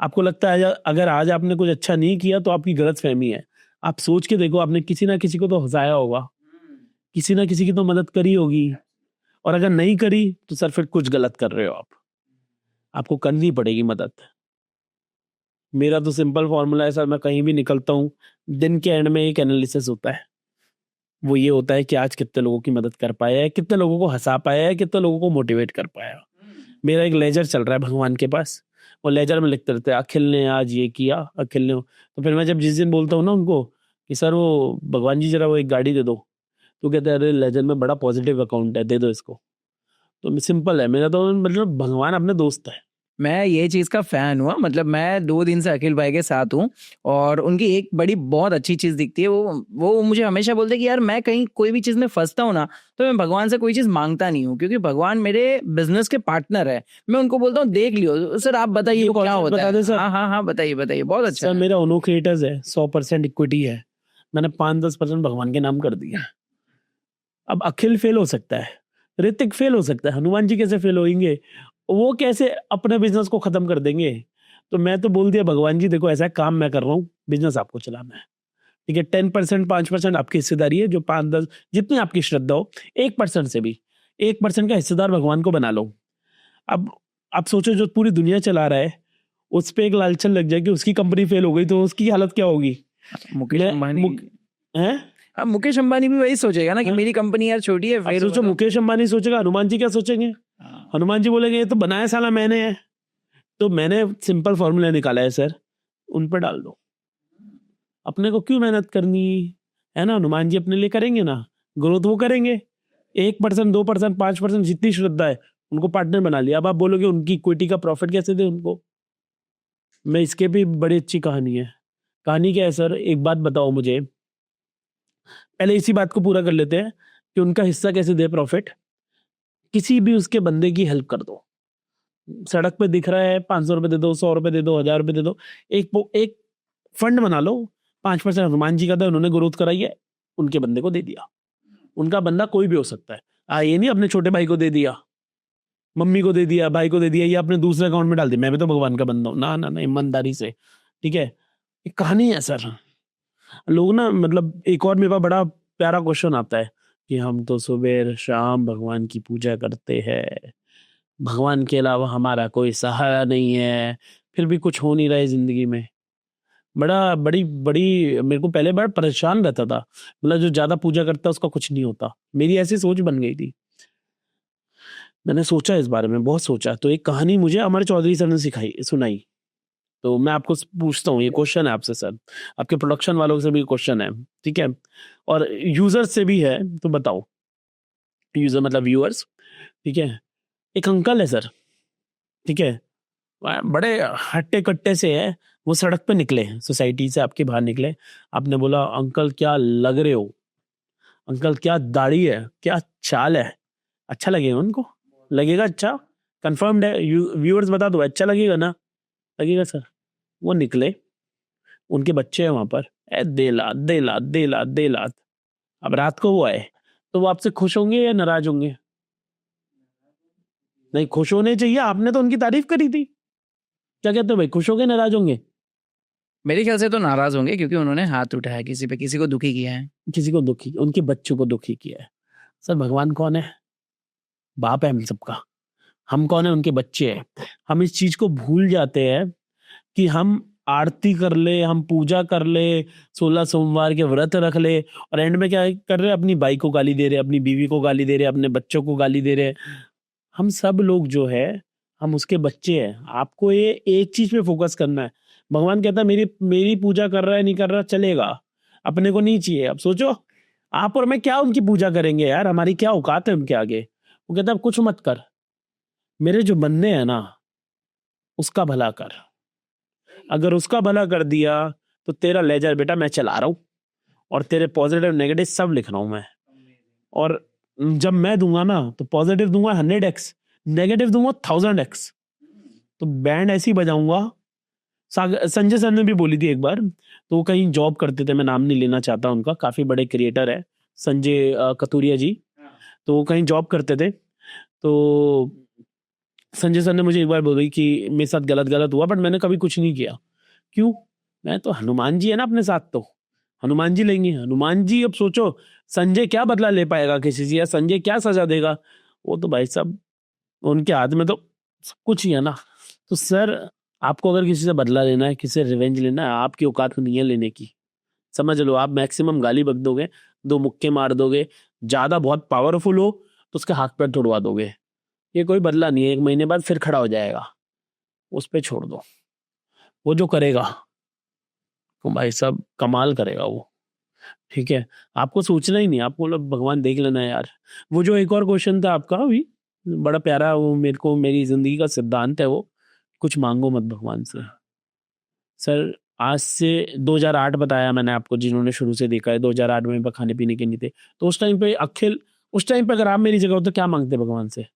आपको लगता है अगर आज आपने कुछ अच्छा नहीं किया तो आपकी गलत फहमी है। आप सोच के देखो, आपने किसी ना किसी को तो हंसाया होगा, किसी ना किसी की तो मदद करी होगी, और अगर नहीं करी तो सर फिर कुछ गलत कर रहे हो आप। आपको करनी पड़ेगी मदद। मेरा तो सिंपल फॉर्मूला है सर, मैं कहीं भी निकलता हूँ दिन के एंड में एक एनालिसिस होता है। वो ये होता है कि आज कितने लोगों की मदद कर पाया है, कितने लोगों को हंसा पाया है, कितने लोगों को मोटिवेट कर पाया। मेरा एक लेजर चल रहा है भगवान के पास, वो लेजर में लिखते रहते हैं अखिल ने आज ये किया, अखिल ने। तो फिर मैं जब जिस दिन बोलता हूँ ना उनको कि सर वो भगवान जी जरा वो एक गाड़ी दे दो, तो कहते हैं अरे लेजर में बड़ा पॉजिटिव अकाउंट है, दे दो इसको। तो सिंपल है मेरा, तो मतलब भगवान अपने दोस्त है। मैं ये चीज का फैन हुआ, मतलब मैं 2 दिन से अखिल भाई के साथ हूँ और उनकी एक बड़ी बहुत अच्छी चीज दिखती है, वो मुझे हमेशा बोलते हैं कि यार मैं कहीं कोई भी चीज में फंसता हूँ ना, तो मैं भगवान से कोई चीज मांगता नहीं हूँ, क्योंकि भगवान मेरे बिजनेस के पार्टनर है। मैं उनको बोलता हूँ देख लियो सर, आप बताइए ये वो क्या concept होता बता है। दें सर? हाँ हाँ हाँ, बताइए बताइए, बहुत अच्छा सर है। मेरा ओनो क्रिएटर्स है, 100% इक्विटी है, मैंने 5-10% भगवान के नाम कर दिया। अब अखिल फेल हो सकता है, ऋतिक फेल हो सकता है, हनुमान जी कैसे फेल होंगे? वो कैसे अपने बिजनेस को खत्म कर देंगे? तो मैं तो बोल दिया भगवान जी देखो ऐसा काम मैं कर रहा हूँ, बिजनेस आपको चलाना है, ठीक है। 10% 5% आपकी हिस्सेदारी है, जो 5-10 जितनी आपकी श्रद्धा हो, 1% से भी 1% का हिस्सेदार भगवान को बना लो। अब आप सोचो जो पूरी दुनिया चला रहा है उस पे एक लालचन लग जाए कि उसकी कंपनी फेल हो गई तो उसकी हालत क्या होगी? मुकेश मैं अंबानी। हैं? अब मुकेश अंबानी भी वही सोचेगा ना कि हाँ? मेरी कंपनी यार छोटी है, अब फेल सोचो मुकेश अंबानी सोचेगा, हनुमान जी क्या सोचेंगे? हाँ। हनुमान जी बोलेंगे ये तो बनाया साला मैंने है। तो मैंने सिंपल फॉर्मूला निकाला है सर, उन पर डाल दो, अपने को क्यों मेहनत करनी है ना? हनुमान जी अपने लिए करेंगे ना, ग्रोथ वो करेंगे। 1% 2% 5% जितनी श्रद्धा है उनको पार्टनर बना लिया। अब आप बोलोगे उनकी इक्विटी का प्रॉफिट कैसे दे उनको? मैं इसके भी बड़ी अच्छी कहानी है। कहानी क्या है सर, एक बात बताओ मुझे, पहले इसी बात को पूरा कर लेते हैं कि उनका हिस्सा कैसे दे प्रॉफिट। किसी भी उसके बंदे की हेल्प कर दो, सड़क पे दिख रहा है, 500 रुपए दे दो, 100 रुपए दे दो, 1000 रुपए दे दो, एक फंड बना लो, 5% हनुमान जी का था, उन्होंने ग्रोथ कराई है, उनके बंदे को दे दिया। उनका बंदा कोई भी हो सकता है, ये नहीं अपने छोटे भाई को दे दिया, मम्मी को दे दिया, भाई को दे दिया, या अपने दूसरे अकाउंट में डाल दिया, मैं भी तो भगवान का बंदा हूं ना, ना ना, ईमानदारी से, ठीक है। एक कहानी है सर। लोग ना, मतलब एक और मेरे पास बड़ा प्यारा क्वेश्चन आता है कि हम तो सुबह शाम भगवान की पूजा करते हैं, भगवान के अलावा हमारा कोई सहारा नहीं है, फिर भी कुछ हो नहीं रहा है जिंदगी में। बड़ा बड़ी बड़ी मेरे को पहले बड़ा परेशान रहता था, मतलब जो ज्यादा पूजा करता है उसका कुछ नहीं होता, मेरी ऐसी सोच बन गई थी। मैंने सोचा इस बारे में, बहुत सोचा, तो एक कहानी मुझे अमर चौधरी सर ने सिखाई सुनाई। तो मैं आपको पूछता हूँ, ये क्वेश्चन है आपसे सर, आपके प्रोडक्शन वालों से भी क्वेश्चन है, ठीक है, और यूजर से भी है, तो बताओ। यूजर मतलब व्यूअर्स, ठीक है। एक अंकल है सर, ठीक है, वह बड़े हट्टे कट्टे से है, वो सड़क पे निकले, सोसाइटी से आपके बाहर निकले, आपने बोला अंकल क्या लग रहे हो, अंकल क्या दाढ़ी है, क्या चाल है, अच्छा लगेगा उनको? लगेगा अच्छा? कंफर्म्ड है? व्यूअर्स बता दो, अच्छा लगेगा ना? लगेगा सर। वो निकले, उनके बच्चे हैं वहां पर, दे लात दे लात दे लात दे लात। अब रात को वो आए, तो वो आपसे खुश होंगे या नाराज होंगे? नहीं, खुश होने चाहिए, आपने तो उनकी तारीफ करी थी। क्या कहते हो भाई, खुश होंगे नाराज होंगे? मेरे ख्याल से तो नाराज होंगे, क्योंकि उन्होंने हाथ उठाया किसी पे, किसी को दुखी किया है। किसी को दुखी, उनके बच्चों को दुखी किया है। सर भगवान कौन है? बाप है हम सबका। हम कौन है? उनके बच्चे हैं। हम इस चीज को भूल जाते हैं कि हम आरती कर ले, हम पूजा कर ले, 16 सोमवार के व्रत रख ले, और एंड में क्या कर रहे हैं? अपनी बाई को गाली दे रहे, अपनी बीवी को गाली दे रहे, अपने बच्चों को गाली दे रहे। हम सब लोग जो है, हम उसके बच्चे हैं। आपको ये एक चीज पे फोकस करना है। भगवान कहता है मेरी मेरी पूजा कर रहा है, नहीं कर रहा चलेगा, अपने को नहीं चाहिए। अब सोचो आप और मैं क्या उनकी पूजा करेंगे यार, हमारी क्या औकात है उनके आगे? वो कहता है कुछ मत कर, मेरे जो बंदे हैं ना उसका भला कर। अगर उसका भला कर दिया तो तेरा लेजर बेटा मैं चला रहा हूं, और तेरे पॉजिटिव नेगेटिव सब लिख रहा हूं मैं। और जब मैं दूंगा ना तो पॉजिटिव दूंगा 100x, नेगेटिव दूंगा 1000x। तो बैंड ऐसी बजाऊंगा। संजय सर ने भी बोली थी एक बार, तो वो कहीं जॉब करते थे, मैं नाम नहीं लेना चाहता उनका, काफी बड़े क्रिएटर है संजय कतूरिया जी। तो वो कहीं जॉब करते थे, तो संजय सर ने मुझे एक बार बोली कि मेरे साथ गलत गलत हुआ, बट मैंने कभी कुछ नहीं किया। क्यों? मैं तो, हनुमान जी है ना अपने साथ, तो हनुमान जी लेंगे। हनुमान जी, अब सोचो संजय क्या बदला ले पाएगा किसी से, या संजय क्या सजा देगा? वो तो भाई साहब उनके हाथ में तो सब कुछ ही है ना। तो सर आपको अगर किसी से बदला लेना है, किसी से रिवेंज लेना है, आपकी औकात नहीं है लेने की। समझ लो, आप मैक्सिमम गाली बक दोगे, 2 मुक्के मार दोगे, ज्यादा बहुत पावरफुल हो तो उसके हाथ पैर तोड़वा दोगे, ये कोई बदला नहीं है, 1 महीने बाद फिर खड़ा हो जाएगा। उस पे छोड़ दो, वो जो करेगा तो भाई साहब कमाल करेगा वो। ठीक है, आपको सोचना ही नहीं, आपको बोला भगवान देख लेना यार। वो जो एक और क्वेश्चन था आपका अभी, बड़ा प्यारा, वो मेरे को मेरी जिंदगी का सिद्धांत है वो, कुछ मांगो मत भगवान से। सर आज से 2008 बताया मैंने आपको, जिन्होंने शुरू से देखा है 2008 में खाने पीने के नहीं थे, तो उस टाइम पे अखिल, उस टाइम पे अगर आप मेरी जगह हो तो क्या मांगते भगवान से?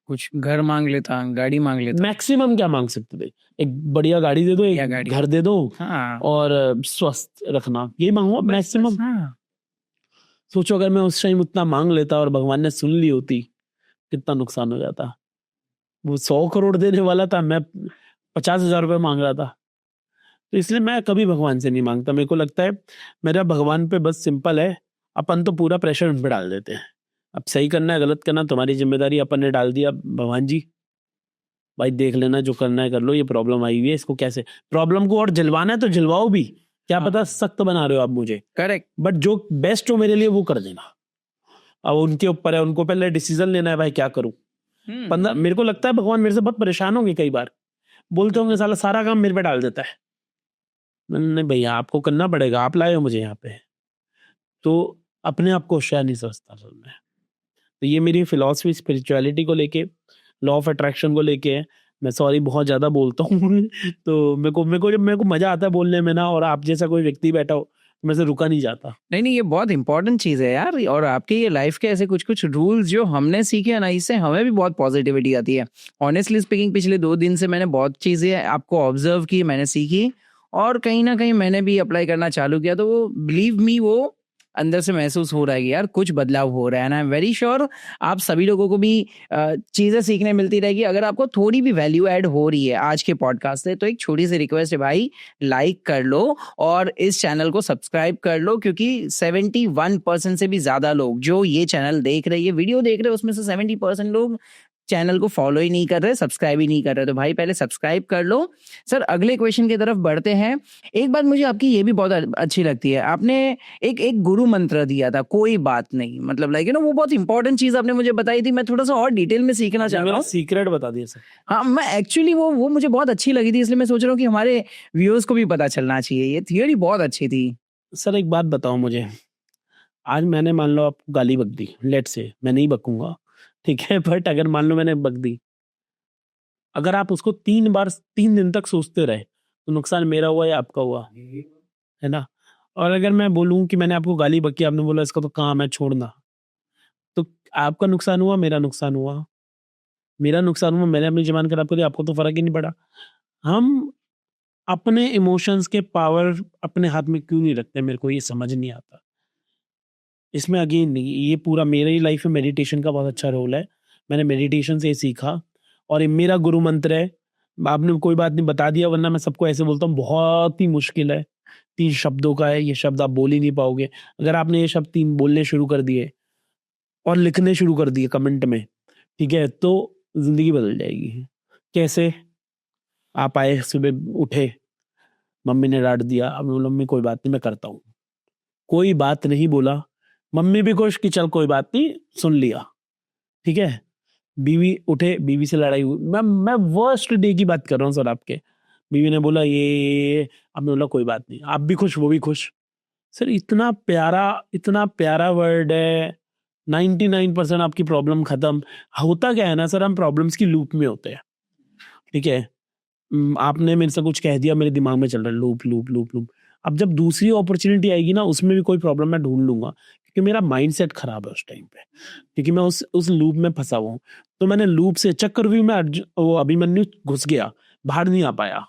कुछ घर मांग लेता, गाड़ी मांग लेता। मैक्सिमम क्या मांग सकते थे? एक बढ़िया गाड़ी दे दो, बढ़िया एक गाड़ी। घर दे दो, हाँ और स्वस्थ रखना, ये मांगो मैक्सिमम। हाँ। सोचो अगर मैं उस टाइम उतना मांग लेता और भगवान ने सुन ली होती, कितना नुकसान हो जाता। वो 100 करोड़ देने वाला था, मैं 50,000 रुपये मांग रहा था। तो इसलिए मैं कभी भगवान से नहीं मांगता। मेरे को लगता है मेरा भगवान पे बस सिंपल है, अपन तो पूरा प्रेशर उन पे डाल देते हैं। अब सही करना है गलत करना तुम्हारी जिम्मेदारी, अपन ने डाल दिया भगवान जी भाई देख लेना, जो करना है कर लो, ये प्रॉब्लम आई हुई है, इसको कैसे, प्रॉब्लम को और जलवाना है तो जलवाओ भी, क्या पता सख्त बना रहे हो आप मुझे, करेक्ट। बट जो बेस्ट हो मेरे लिए वो कर देना। अब उनके ऊपर है, उनको पहले डिसीजन लेना है भाई क्या करूं। 15 मेरे को लगता है भगवान मेरे से बहुत परेशान होंगे, कई बार बोलते होंगे साला सारा काम मेरे पे डाल देता है। नहीं भैया आपको करना पड़ेगा, आप लाए हो मुझे यहाँ पे, तो अपने आप को होशियार नहीं समझता असल में। तो ये मेरी फिलॉसफी स्पिरिचुअलिटी को लेके, लॉ ऑफ अट्रैक्शन को लेके है। मैं सॉरी बहुत ज्यादा बोलता हूँ तो मेरे को मजा आता है बोलने में ना, और आप जैसा कोई व्यक्ति बैठा हो तो मैं से रुका नहीं जाता। नहीं ये बहुत इंपॉर्टेंट चीज है यार, और आपके ये लाइफ के ऐसे कुछ कुछ रूल्स जो हमने सीखे हैं ना, इससे हमें भी बहुत पॉजिटिविटी आती है। ऑनेस्टली स्पीकिंग पिछले 2 दिन से मैंने बहुत चीजें आपको ऑब्जर्व की, मैंने सीखी, और कहीं ना कहीं मैंने भी अप्लाई करना चालू किया, तो वो बिलीव मी वो अंदर से महसूस हो रहा है कि यार कुछ बदलाव हो रहा है। ना आई एम वेरी श्योर आप सभी लोगों को भी चीजें सीखने मिलती रहेगी। अगर आपको थोड़ी भी वैल्यू ऐड हो रही है आज के पॉडकास्ट से, तो एक छोटी सी रिक्वेस्ट है भाई, लाइक कर लो और इस चैनल को सब्सक्राइब कर लो, क्योंकि 71% से भी ज्यादा लोग जो ये चैनल देख रहे हैं, ये वीडियो देख रहे हैं, उसमें से 70% लोग चैनल को फॉलो ही नहीं कर रहे, सब्सक्राइब ही नहीं कर रहे। तो भाई पहले सब्सक्राइब कर लो। सर अगले क्वेश्चन की तरफ बढ़ते हैं। एक बात मुझे आपकी ये भी बहुत अच्छी लगती है, आपने एक गुरु मंत्र दिया था, कोई बात नहीं, मतलब लाइक वो बहुत इंपॉर्टेंट चीज आपने मुझे बताई थी। मैं थोड़ा सा और डिटेल में सीखना चाहता मेरा हूँ। सीक्रेट बता दिया सर। हाँ मैं एक्चुअली वो मुझे बहुत अच्छी लगी थी, इसलिए मैं सोच रहा हूँ कि हमारे व्यूअर्स को भी पता चलना चाहिए। ये थियोरी बहुत अच्छी थी। सर एक बात बताओ मुझे, आज मैंने मान लो आपको गाली बक दी, लेट से, मैं नहीं बकूंगा ठीक है, बट अगर मान लो मैंने बक दी, अगर आप उसको 3 दिन तक सोचते रहे तो नुकसान मेरा हुआ या आपका हुआ, है ना? और अगर मैं बोलूं कि मैंने आपको गाली बकी, आपने बोला इसका तो काम है छोड़ना, तो आपका नुकसान हुआ, मेरा नुकसान हुआ, मेरा नुकसान हुआ, मैंने अपनी जबान खराब करी, आपको तो फर्क ही नहीं पड़ा। हम अपने इमोशंस के पावर अपने हाथ में क्यों नहीं रखते, मेरे को ये समझ नहीं आता। इसमें अगेन ये पूरा मेरे ही लाइफ में मेडिटेशन का बहुत अच्छा रोल है। मैंने मेडिटेशन से ये सीखा, और ये मेरा गुरु मंत्र है। आपने कोई बात नहीं बता दिया, वरना मैं सबको ऐसे बोलता हूँ, बहुत ही मुश्किल है, 3 शब्दों का है, ये शब्द आप बोल ही नहीं पाओगे। अगर आपने ये शब्द 3 बोलने शुरू कर दिए और लिखने शुरू कर दिए कमेंट में, ठीक है, तो जिंदगी बदल जाएगी। कैसे? आप आए सुबह उठे, मम्मी ने डांट दिया, अब बोला मम्मी कोई बात नहीं मैं करता हूँ, कोई बात नहीं बोला, मम्मी भी खुश कि चल कोई बात नहीं सुन लिया, ठीक है। बीवी उठे, बीवी से लड़ाई हुई, मैं वर्स्ट डे की बात कर रहा हूँ सर आपके। बीवी ने बोला ये, आपने बोला कोई बात नहीं, आप भी खुश वो भी खुश। सर इतना प्यारा वर्ड है, 99% आपकी प्रॉब्लम खत्म। होता क्या है ना सर, हम प्रॉब्लम्स की लूप में होते हैं, ठीक है। आपने मेरे से कुछ कह दिया, मेरे दिमाग में चल रहा है लूप लूप लूप लूप। अब जब दूसरी अपॉर्चुनिटी आएगी ना, उसमें भी कोई प्रॉब्लम मैं ढूंढ लूंगा, क्योंकि मेरा माइंडसेट खराब है उस टाइम पे, क्योंकि मैं उस लूप में फंसा हुआ हूँ। तो मैंने लूप से, चक्रव्यूह में वो अभिमन्यु घुस गया, बाहर नहीं आ पाया,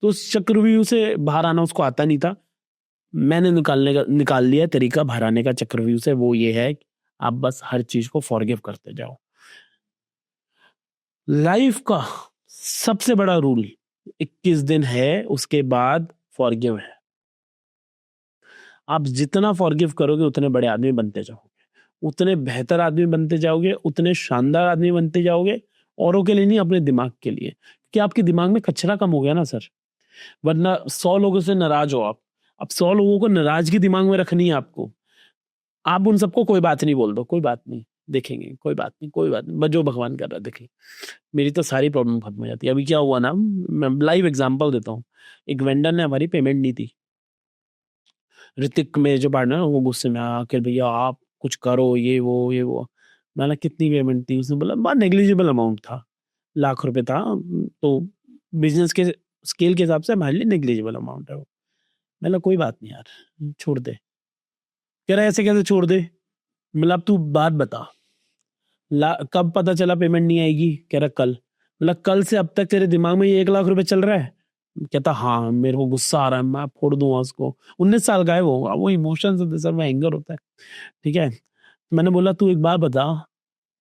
तो उस चक्रव्यूह से बाहर आना उसको आता नहीं था। मैंने निकाल लिया तरीका बाहर आने का चक्रव्यूह से, वो ये है आप बस हर चीज को फॉरगिव करते जाओ। लाइफ का सबसे बड़ा रूल 21 दिन है, उसके बाद फॉरगिव है। आप जितना फॉरगिव करोगे उतने बड़े आदमी बनते जाओगे, उतने बेहतर आदमी बनते जाओगे, उतने शानदार आदमी बनते जाओगे। औरों के लिए नहीं, अपने दिमाग के लिए, कि आपके दिमाग में कचरा कम हो गया ना सर। वरना 100 लोगों से नाराज हो आप, अब 100 लोगों को नाराजगी दिमाग में रखनी है आपको। आप उन सबको कोई बात नहीं बोल दो, कोई बात नहीं, देखेंगे, कोई बात नहीं, कोई बात नहीं, बस जो भगवान कर रहा है देखेंगे। मेरी तो सारी प्रॉब्लम खत्म हो जाती है। अभी क्या हुआ ना, मैं लाइव एग्जांपल देता हूँ। एक वेंडर ने हमारी पेमेंट नहीं दी। ऋतिक मेरे जो पार्टनर वो गुस्से में आया कि भैया आप कुछ करो, ये वो। मैंने कितनी पेमेंट थी, उसने बोला बहुत नेग्लिजिबल अमाउंट था, लाख रुपए था। तो बिजनेस के स्केल के हिसाब से हमारे लिए नेग्लिजिबल अमाउंट है वो। मैंने कोई बात नहीं यार, छोड़ दे। कह रहा है ऐसे कैसे छोड़ दे? मतलब तू बात बता, कब पता चला पेमेंट नहीं आएगी? कह रहा कल। मतलब कल से अब तक तेरे दिमाग में ये 1 लाख रुपए चल रहा है? कहता हाँ, मेरे को गुस्सा आ रहा है, मैं फोड़ दूंगा उसको। 19 साल का है वो इमोशन से सर में एंगर होता है। ठीक है, मैंने बोला तू एक बात बता,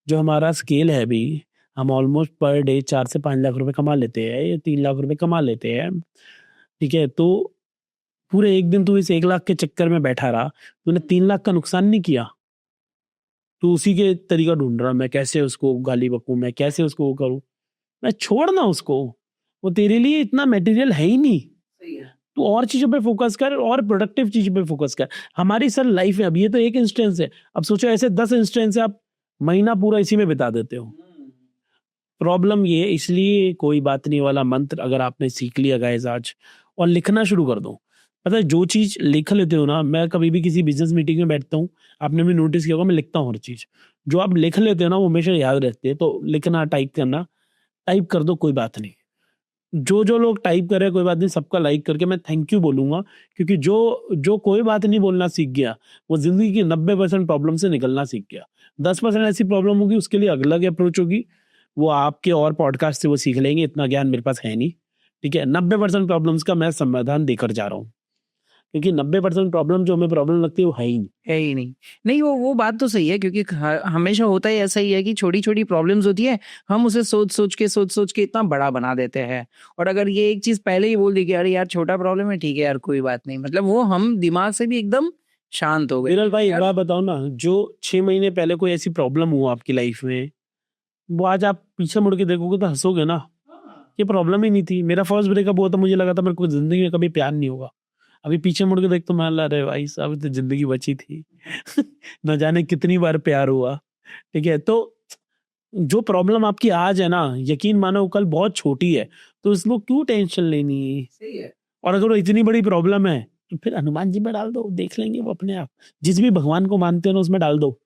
जो हमारा स्केल है अभी, हम ऑलमोस्ट पर डे 4 से 5 लाख रुपए कमा लेते हैं, या 3 लाख रुपए कमा लेते हैं। ठीक है, तो पूरे एक दिन तू इस 1 लाख के चक्कर में बैठा रहा, तूने 3 लाख का नुकसान नहीं किया। तू उसी के तरीका ढूंढ रहा, मैं कैसे उसको गाली बकूं, मैं कैसे उसको वो करूं। मैं छोड़ ना उसको, वो तेरे लिए इतना मटेरियल है ही नहीं। तू और चीजों पे फोकस कर, और प्रोडक्टिव चीजों पे फोकस कर। हमारी सर लाइफ है, अब ये तो एक इंस्टेंस है, अब सोचो ऐसे 10 इंस्टेंस है, आप महीना पूरा इसी में बिता देते हो। प्रॉब्लम ये, इसलिए कोई बात नहीं वाला मंत्र अगर आपने सीख लिया गाइस आज, और लिखना शुरू कर दो। पता है जो चीज लिख लेते हो ना, मैं कभी भी किसी बिजनेस मीटिंग में बैठता हूँ, आपने भी नोटिस किया होगा मैं लिखता हूँ हर चीज। जो आप लिख लेते हो ना वो हमेशा याद रहती है। तो लिखना, टाइप करना, टाइप कर दो, कोई बात नहीं। जो जो लोग टाइप कर रहे हैं कोई बात नहीं, सबका लाइक करके मैं थैंक यू बोलूंगा। क्योंकि जो जो कोई बात नहीं बोलना सीख गया, वो जिंदगी की 90% प्रॉब्लम से निकलना सीख गया। 10% ऐसी प्रॉब्लम होगी, उसके लिए अलग अप्रोच होगी, वो आपके और पॉडकास्ट से वो सीख लेंगे, इतना ज्ञान मेरे पास है नहीं। ठीक है, 90% प्रॉब्लम्स का मैं समाधान देकर जा रहा हूँ, क्योंकि 90% प्रॉब्लम जो हमें प्रॉब्लम लगती है वो है ही नहीं। है ही नहीं। नहीं, वो बात तो सही है, क्योंकि हमेशा होता ही ऐसा ही है कि छोटी छोटी प्रॉब्लम्स होती है, हम उसे सोच सोच के इतना बड़ा बना देते हैं। और अगर ये एक चीज पहले ही बोल दी कि अरे यार छोटा प्रॉब्लम है, ठीक है यार कोई बात नहीं, मतलब वो हम दिमाग से भी एकदम शांत हो गए। विरल भाई एक बात बताओ ना, जो 6 महीने पहले कोई ऐसी प्रॉब्लम हुआ आपकी लाइफ में, वो आज आप पीछे मुड़ के देखोगे तो हंसोगे ना, ये प्रॉब्लम ही नहीं थी। मेरा फर्स्ट ब्रेकअप हुआ तो मुझे लगा था मेरे को जिंदगी में कभी प्यार नहीं होगा। अभी पीछे मुड़ के देखता हूं, मैं अल्लाह रे भाई साहब तो जिंदगी बची थी। न जाने कितनी बार प्यार हुआ। ठीक है, तो जो प्रॉब्लम आपकी आज है ना, यकीन मानो कल बहुत छोटी है, तो इसको क्यों टेंशन लेनी? सही है। और अगर वो इतनी बड़ी प्रॉब्लम है तो फिर हनुमान जी में डाल दो, देख लेंगे वो अपने आप। जिस भी भगवान को मानते हो ना उसमें डाल दो।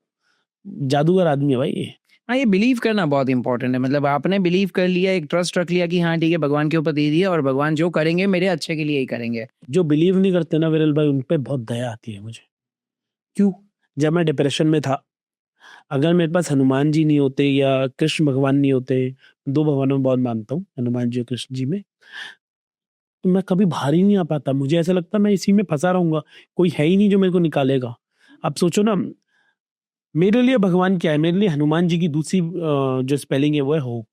जादूगर आदमी है भाई ये। हाँ, ये बिलीव करना बहुत इंपॉर्टेंट है। मतलब आपने बिलीव कर लिया, एक ट्रस्ट रख लिया कि हाँ ठीक है, भगवान के ऊपर दे दिया और भगवान जो करेंगे मेरे अच्छे के लिए ही करेंगे। जो बिलीव नहीं करते ना विरल भाई, उन पे बहुत दया आती है मुझे। क्यों? जब मैं डिप्रेशन में था, अगर मेरे पास हनुमान जी नहीं होते या कृष्ण भगवान नहीं होते, 2 भगवानों में बहुत मानता हूँ, हनुमान जी और कृष्ण जी में, तो मैं कभी बाहर ही नहीं आ पाता। मुझे ऐसा लगता मैं इसी में फंसा रहूंगा, कोई है ही नहीं जो मेरे को निकालेगा। आप सोचो ना, मेरे लिए भगवान क्या है? मेरे लिए हनुमान जी की दूसरी जो स्पेलिंग है वो है होप।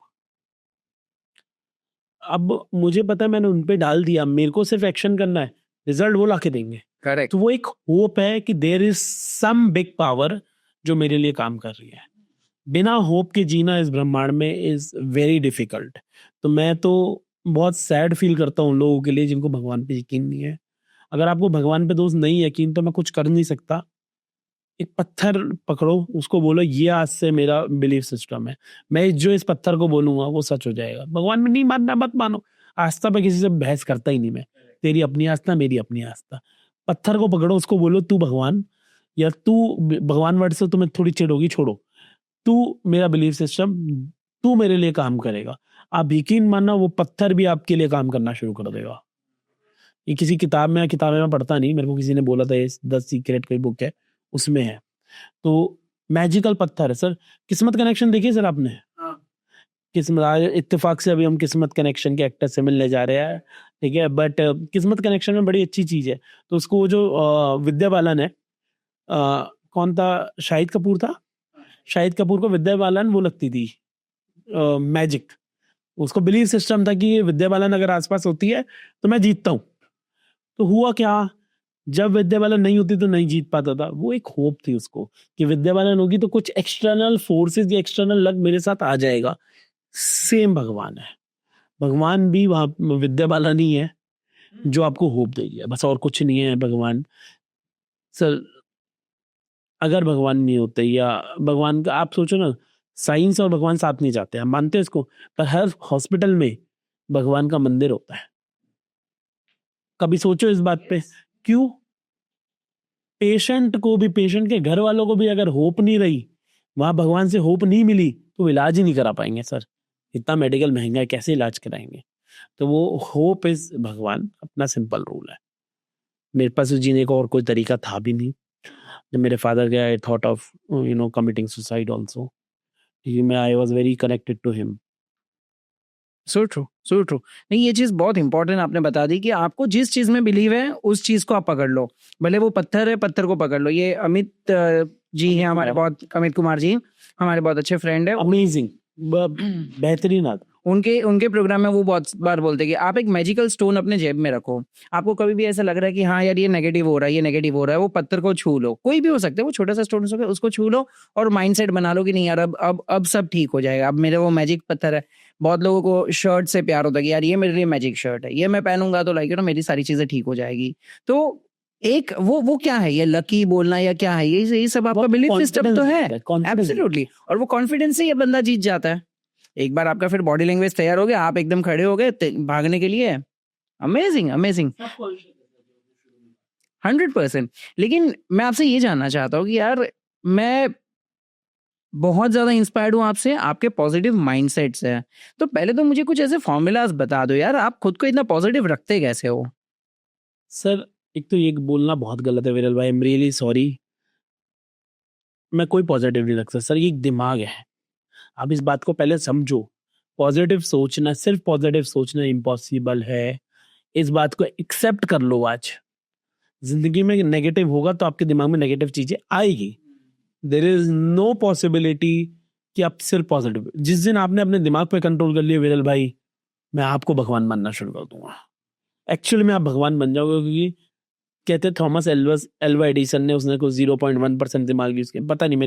अब मुझे पता है मैंने उन पे डाल दिया, मेरे को सिर्फ एक्शन करना है, रिजल्ट वो लाके देंगे। करेक्ट। तो वो एक होप है कि there is some big power जो मेरे लिए काम कर रही है। बिना होप के जीना इस ब्रह्मांड में इज वेरी डिफिकल्ट। तो मैं तो बहुत सैड फील करता हूँ उन लोगों के लिए जिनको भगवान पे यकीन नहीं है। अगर आपको भगवान पे दोस्त नहीं यकीन, तो मैं कुछ कर नहीं सकता। एक पत्थर पकड़ो, उसको बोलो ये आज से मेरा बिलीफ सिस्टम है, मैं जो इस पत्थर को बोलूंगा वो सच हो जाएगा। भगवान में नहीं मानना मत मानो, आस्था पे किसी से बहस करता ही नहीं मैं। तेरी अपनी आस्था, मेरी अपनी आस्था। पत्थर को पकड़ो, उसको बोलो तू भगवान, या तू भगवान वर्ड से तुम्हें थोड़ी चिढ़ होगी, छोड़ो, तू मेरा बिलीफ सिस्टम, तू मेरे लिए काम करेगा। आप यकीन मानना वो पत्थर भी आपके लिए काम करना शुरू कर देगा। ये किसी किताब में मैं पढ़ता नहीं, मेरे को किसी ने बोला था, ये द सीक्रेट कोई बुक है उसमें है। तो मैजिकल पत्थर है सर। किस्मत कनेक्शन देखिए सर आपने? हाँ। किस्मत, आज इत्तेफाक से अभी हम किस्मत कनेक्शन के एक्टर से मिलने जा रहे हैं। ठीक है, बट किस्मत कनेक्शन में बड़ी अच्छी चीज है। तो उसको वो जो विद्या बालन है, कौन था, शाहिद कपूर था, शाहिद कपूर को विद्या बालन वो लगती थी मैजिक। उसको बिलीव सिस्टम था कि ये विद्या बालन अगर आसपास होती है तो मैं जीतता हूँ। तो हुआ क्या, जब विद्या बालन नहीं होती तो नहीं जीत पाता था। वो एक होप थी उसको कि विद्या बालन होगी तो कुछ एक्सटर्नल फोर्सेस या एक्सटर्नल लक मेरे साथ आ जाएगा। सेम भगवान है, भगवान भी वहां विद्या बालन ही है जो आपको होप देगी, बस और कुछ नहीं है भगवान। सर अगर भगवान नहीं होते या भगवान का, आप सोचो ना, साइंस और भगवान साथ नहीं जाते, हम मानते हैं इसको, पर हर हॉस्पिटल में भगवान का मंदिर होता है। कभी सोचो इस बात पे, क्यों? पेशेंट को भी, पेशेंट के घर वालों को भी अगर होप नहीं रही, वहां भगवान से होप नहीं मिली, तो वो इलाज ही नहीं करा पाएंगे सर। इतना मेडिकल महंगा है, कैसे इलाज कराएंगे? तो वो होप इज भगवान, अपना सिंपल रूल है। मेरे पास जीने का और कोई तरीका था भी नहीं। जब मेरे फादर गए, I thought of committing suicide also. मैं I was very connected to him. So true, so true. नहीं, ये चीज बहुत इंपॉर्टेंट आपने बता दी कि आपको जिस चीज में बिलीव है उस चीज को आप पकड़ लो, भले वो पत्थर है, पत्थर को पकड़ लो। ये अमित जी हैं हमारे बहुत, अमित कुमार जी हमारे बहुत अच्छे फ्रेंड है। अमेजिंग, बेहतरीन आदमी। उनके उनके प्रोग्राम में वो बहुत बार बोलते हैं कि आप एक मैजिकल स्टोन अपने जेब में रखो। आपको कभी भी ऐसा लग रहा है कि हाँ यार ये नेगेटिव हो रहा है, ये नेगेटिव हो रहा है, वो पत्थर को छू लो, कोई भी हो सकता है, वो छोटा सा स्टोन हो सकता है, उसको छू लो और माइंडसेट बना लो कि नहीं यार अब सब ठीक हो जाएगा। अब मेरे वो मैजिक पत्थर है। बहुत लोगों को शर्ट से प्यार होता है कि यार ये मेरे लिए मैजिक शर्ट है, ये मैं पहनूंगा तो लाइक मेरी सारी चीजें ठीक हो जाएगी। तो एक वो क्या है, ये लकी बोलना या क्या है, ये सब आपका बिलीफ सिस्टम तो है। एब्सोल्युटली। और वो कॉन्फिडेंस से ये बंदा जीत जाता है। एक बार आपका फिर बॉडी लैंग्वेज तैयार हो गया, आप एकदम खड़े हो गए भागने के लिए। Amazing, amazing, 100%। लेकिन मैं आपसे ये जानना चाहता हूँ कि यार मैं बहुत ज्यादा इंस्पायर्ड हूँ आपसे, आपके पॉजिटिव माइंडसेट से। तो पहले तो मुझे कुछ ऐसे फॉर्मूलाज बता दो यार, आप खुद को इतना पॉजिटिव रखते कैसे हो? सर एक तो ये बोलना बहुत गलत है विरल भाई, आई एम रियली सॉरी। मैं कोई पॉजिटिव नहीं रख सकता सर, ये एक दिमाग है। आप इस बात को पहले समझो। पॉजिटिव सोचना, सिर्फ पॉजिटिव सोचना इम्पॉसिबल है। इस बात को एक्सेप्ट कर लो। आज जिंदगी में नेगेटिव होगा तो आपके दिमाग में नेगेटिव चीजें आएगी। देयर इज नो पॉसिबिलिटी कि आप सिर्फ पॉजिटिव। जिस दिन आपने अपने दिमाग पे कंट्रोल कर लिया विरल भाई, मैं आपको भगवान मानना शुरू कर दूंगा। एक्चुअली में आप भगवान बन जाओगे, क्योंकि कहते थॉमस एल्वा एडिसन ने, उसने को 0.1% दिमाग यूज किया। पता नहीं,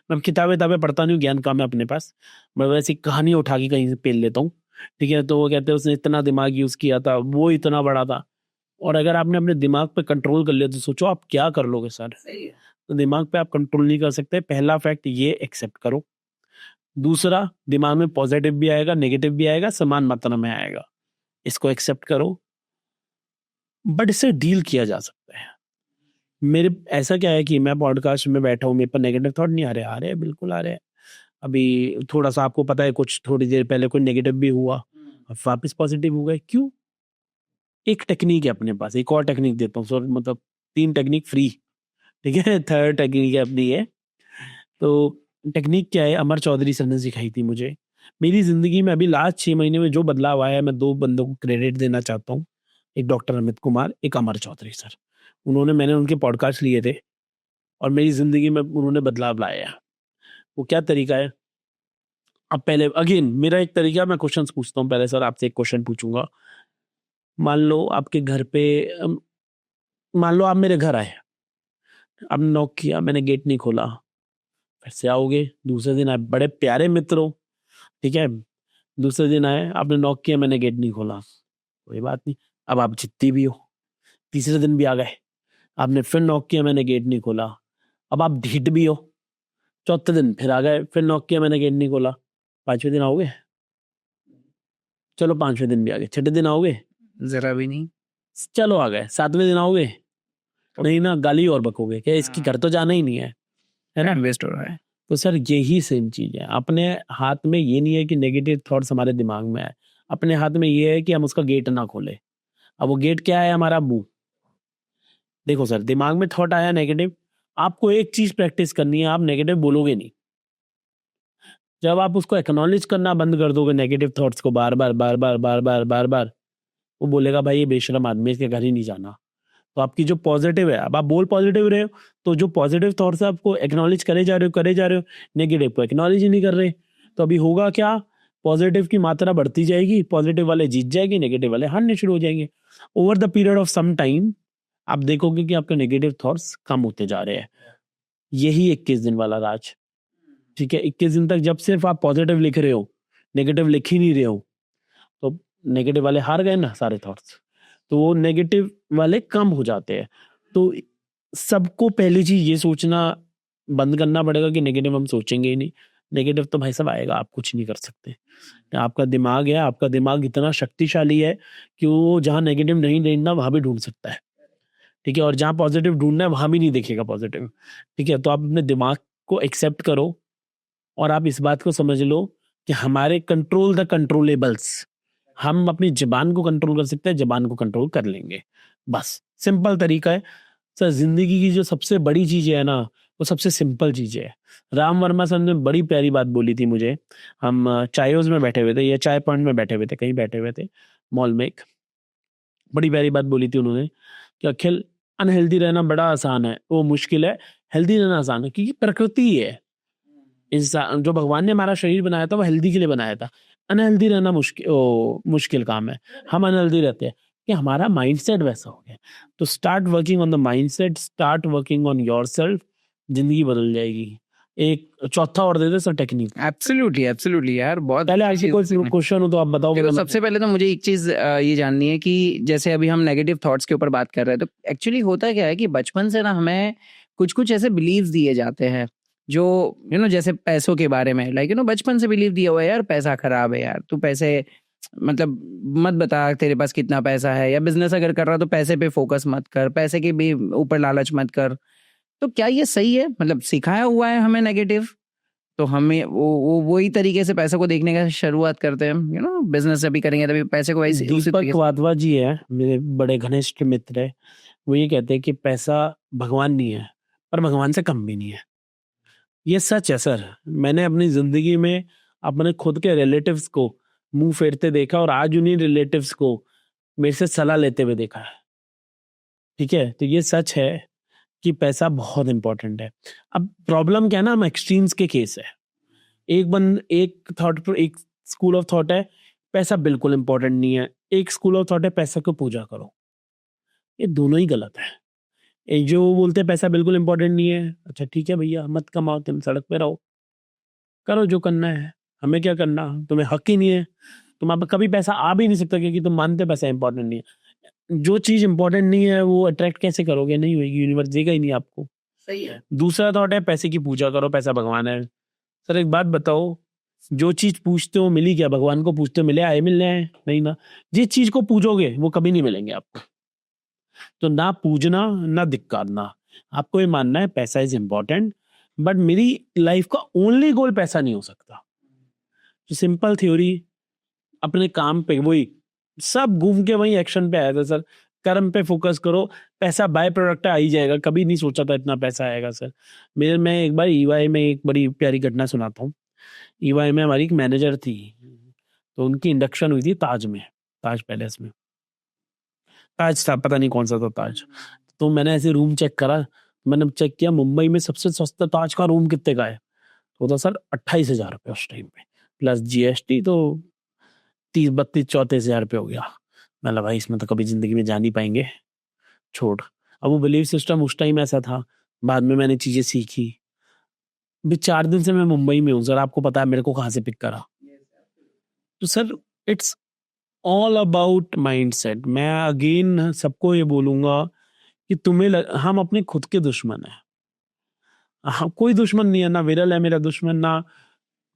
मैं किताबें पढ़ता नहीं हूँ, ज्ञान कम है अपने पास। मैं वैसी कहानी उठा के कहीं से पेल लेता हूँ, ठीक है। तो वो कहते हैं उसने इतना दिमाग यूज किया था, वो इतना बड़ा था। और अगर आपने अपने दिमाग पे कंट्रोल कर लिया तो सोचो आप क्या कर लोगे सर। तो दिमाग पे आप कंट्रोल नहीं कर सकते, पहला फैक्ट ये एक्सेप्ट करो। दूसरा, दिमाग में पॉजिटिव भी आएगा, नेगेटिव भी आएगा, समान मात्रा में आएगा। इसको एक्सेप्ट करो, बट इससे डील किया जा सकता है। मेरे ऐसा क्या है कि मैं पॉडकास्ट में बैठा हूँ, मेरे पर नेगेटिव थॉट नहीं आ रहे हैं, बिल्कुल आ रहे हैं। अभी थोड़ा सा आपको पता है, कुछ थोड़ी देर पहले कोई नेगेटिव भी हुआ, अब वापस पॉजिटिव हो गए। क्यों? एक टेक्निक है अपने पास, एक और टेक्निक देता हूँ सर, मतलब 3 टेक्निक फ्री, ठीक है। थर्ड टेक्निक है अपनी है। तो टेक्निक क्या है, अमर चौधरी सर ने सिखाई थी मुझे। मेरी जिंदगी में अभी लास्ट 6 महीने में जो बदलाव आया है, मैं 2 बंदों को क्रेडिट देना चाहता हूँ। एक डॉक्टर अमित कुमार, एक अमर चौधरी सर। मैंने उनके पॉडकास्ट लिए थे और मेरी जिंदगी में उन्होंने बदलाव लाया है। वो क्या तरीका है? अब पहले अगेन मेरा एक तरीका, मैं क्वेश्चंस पूछता हूँ पहले। सर आपसे एक क्वेश्चन पूछूंगा। मान लो आपके घर पे, मान लो आप मेरे घर आए, आपने नॉक किया, मैंने गेट नहीं खोला, फिर से आओगे। दूसरे दिन आए, बड़े प्यारे मित्र हो, ठीक है। दूसरे दिन आए, आपने नॉक किया, मैंने गेट नहीं खोला, कोई बात नहीं, अब आप जितती भी हो। तीसरे दिन भी आ गए, आपने फिर नॉक किया, मैंने गेट नहीं खोला, अब आप ढीठ भी हो। चौथे दिन फिर आ गए, फिर नॉक किया, मैंने गेट नहीं खोला। 5वें दिन आओगे? चलो 5वें दिन भी आ गए। 6ठे दिन आओगे? जरा भी नहीं। चलो आ गए। 7वें दिन आओगे? नहीं ना, गाली और बकोगे, क्या इसकी घर तो जाना ही नहीं है ना, वेस्ट हो रहा है। तो सर यही सेम चीज है। अपने हाथ में ये नहीं है कि नेगेटिव थॉट्स हमारे दिमाग में आए, अपने हाथ में ये है कि हम उसका गेट ना खोले। अब वो गेट क्या है? हमारा मुंह। देखो सर, दिमाग में थॉट आया नेगेटिव, आपको एक चीज प्रैक्टिस करनी है, आप नेगेटिव बोलोगे नहीं। जब आप उसको एक्नॉलेज करना बंद कर दोगे, नेगेटिव थॉट्स को बार बार बार बार बार बार बार बार, वो बोलेगा भाई ये बेशरम आदमी, इसके घर ही नहीं जाना। तो आपकी जो पॉजिटिव है, अब आप बोल पॉजिटिव रहे हो, तो जो पॉजिटिव थॉट्स है आपको एक्नॉलेज करे जा रहे हो, नेगेटिव को एक्नॉलेज ही नहीं कर रहे। तो अभी होगा क्या? पॉजिटिव की मात्रा बढ़ती जाएगी, पॉजिटिव वाले जीत जाएगी, नेगेटिव वाले हारने शुरू हो जाएंगे। Over the period of some time आप देखोगे कि आपके नेगेटिव थॉट्स कम होते जा रहे हैं। यही 21 दिन वाला राज, ठीक है। 21 दिन तक जब सिर्फ आप पॉजिटिव लिख रहे हो, नेगेटिव लिख ही नहीं रहे हो, तो नेगेटिव वाले हार गए ना सारे थॉट्स, तो वो नेगेटिव वाले कम हो जाते हैं। तो सबको पहली चीज ये सोचना बंद करना पड़ेगा कि नेगेटिव हम सोचेंगे ही नहीं। नेगेटिव तो भाई साहब आएगा, आप कुछ नहीं कर सकते। आपका दिमाग है, आपका दिमाग इतना शक्तिशाली है कि वो जहाँ नेगेटिव नहीं ढूंढना वहाँ भी ढूंढ सकता है, ठीक है, और जहाँ पॉजिटिव ढूंढना है वहाँ भी नहीं दिखेगा पॉजिटिव, ठीक है। तो आप अपने दिमाग को एक्सेप्ट करो और आप इस बात को समझ लो कि हमारे कंट्रोल द कंट्रोलेबल्स, हम अपनी ज़बान को कंट्रोल कर सकते हैं, ज़बान को कंट्रोल कर लेंगे, बस सिंपल तरीका है। सर जिंदगी की जो सबसे बड़ी चीज़ है ना, वो सबसे सिंपल चीज़ है। राम वर्मा सर ने बड़ी प्यारी बात बोली थी मुझे। हम चायोज में बैठे हुए थे या चाय पॉइंट में बैठे हुए थे, कहीं बैठे हुए थे मॉल में, एक बड़ी प्यारी बात बोली थी उन्होंने कि अखिल, अनहेल्दी रहना बड़ा आसान है, वो मुश्किल है, हेल्दी रहना आसान है, क्योंकि प्रकृति है। इंसान जो भगवान ने हमारा शरीर बनाया था वो हेल्दी के लिए बनाया था। अनहेल्दी रहना मुश्किल काम है, हम अनहेल्दी रहते हैं कि हमारा माइंडसेट वैसा हो गया। तो start working on the mindset, start working on yourself, जिंदगी बदल जाएगी। एक चौथा और दे दे सर, टेक्निक। एब्सोल्युटली एब्सोल्युटली यार, बहुत पहले अच्छी आपसे चीज़ कोई क्वेश्चन हो तो आप बताओ। देखो, सबसे पहले तो मुझे एक चीज ये जाननी है कि जैसे अभी हम नेगेटिव थॉट्स के ऊपर बात कर रहे हैं, तो एक्चुअली होता क्या है कि बचपन से ना हमें कुछ कुछ ऐसे बिलीव्स दिए जाते हैं जो जैसे पैसों के बारे में, लाइक बचपन से बिलीव दिया हुआ है यार पैसा खराब है, यार तू पैसे मतलब मत बता तेरे पास कितना पैसा है, या बिजनेस अगर कर रहा तो पैसे पे फोकस मत कर, पैसे के भी ऊपर लालच मत कर। तो क्या ये सही है? मतलब सिखाया हुआ है हमें नेगेटिव, तो हमें वो वही तरीके से पैसे को देखने का शुरुआत करते हैं, बिजनेस अभी करेंगे तभी पैसे को वैसे उसी तरीके दीपक से। वाधवा जी है, मेरे बड़े घनिष्ठ मित्र है, वो ये कहते हैं कि पैसा भगवान नहीं है, पर भगवान से कम भी नहीं है। ये सच है सर। मैंने अपनी जिंदगी में अपने खुद के रिलेटिव्स को मुंह फेरते देखा और आज उन्हीं रिलेटिव्स को मेरे से सलाह लेते हुए देखा है, ठीक है। तो ये सच है कि पैसा बहुत इंपॉर्टेंट है। अब प्रॉब्लम क्या है ना, हम एक्सट्रीम्स के केस है। एक थॉट पर एक स्कूल ऑफ थॉट है पैसा बिल्कुल इंपॉर्टेंट नहीं है, एक स्कूल ऑफ थॉट है पैसा को पूजा करो। ये दोनों ही गलत है। एक जो बोलते हैं पैसा बिल्कुल इंपॉर्टेंट नहीं है, अच्छा ठीक है भैया, मत कमाओ, तुम सड़क पे रहो, करो जो करना है, हमें क्या करना, तुम्हें हक ही नहीं है। तुम आप कभी पैसा आ भी नहीं सकता क्योंकि तुम मानते हो पैसा इंपॉर्टेंट नहीं है। जो चीज इंपॉर्टेंट नहीं है वो अट्रैक्ट कैसे करोगे? नहीं होगी, यूनिवर्स देगा ही नहीं आपको। सही है। दूसरा थॉट है पैसे की पूजा करो, पैसा भगवान है। सर एक बात बताओ, जो चीज पूछते हो मिली क्या? भगवान को पूछते हो मिले आए मिलने आए? नहीं ना। जिस चीज को पूजोगे वो कभी नहीं मिलेंगे आपको। तो ना पूजना ना धिक्कारना, आपको ये मानना है पैसा इज इंपॉर्टेंट, बट मेरी लाइफ का ओनली गोल पैसा नहीं हो सकता। तो सिंपल थ्योरी, अपने काम पे वही सब घूम के वही एक्शन पे आया था सर। कर्म पे फोकस करो, पैसा बाय प्रोडक्ट आ ही जाएगा। कभी नहीं सोचा था इतना पैसा आएगा सर। मैं एक बार ईवाई में एक बड़ी प्यारी घटना सुनाता हूँ। ईवाई में हमारी एक मैनेजर थी, तो उनकी इंडक्शन हुई थी ताज में, ताज पैलेस में। ताज था, पता नहीं कौन सा था ताज। तो मैंने ऐसे रूम चेक करा, मैंने चेक किया मुंबई में सबसे सस्ता ताज का रूम कितने का है, तो था सर 28,000 रुपये उस टाइम पे, प्लस जीएसटी, तो 30-32-34,000 रुपये हो गया। मतलब भाई इसमें तो कभी जिंदगी में जा नहीं पाएंगे, छोड़। अब वो बिलीव सिस्टम उस टाइम ऐसा था, बाद में मैंने चीजें सीखी। अभी 4 दिन से मैं मुंबई में हूँ सर, आपको पता है मेरे को कहाँ से पिक करा। तो sir it's all about mindset. मैं अगेन सबको ये बोलूंगा कि हम अपने खुद के दुश्मन हैं। हाँ, कोई दुश्मन नहीं है, ना विरल है मेरा दुश्मन, ना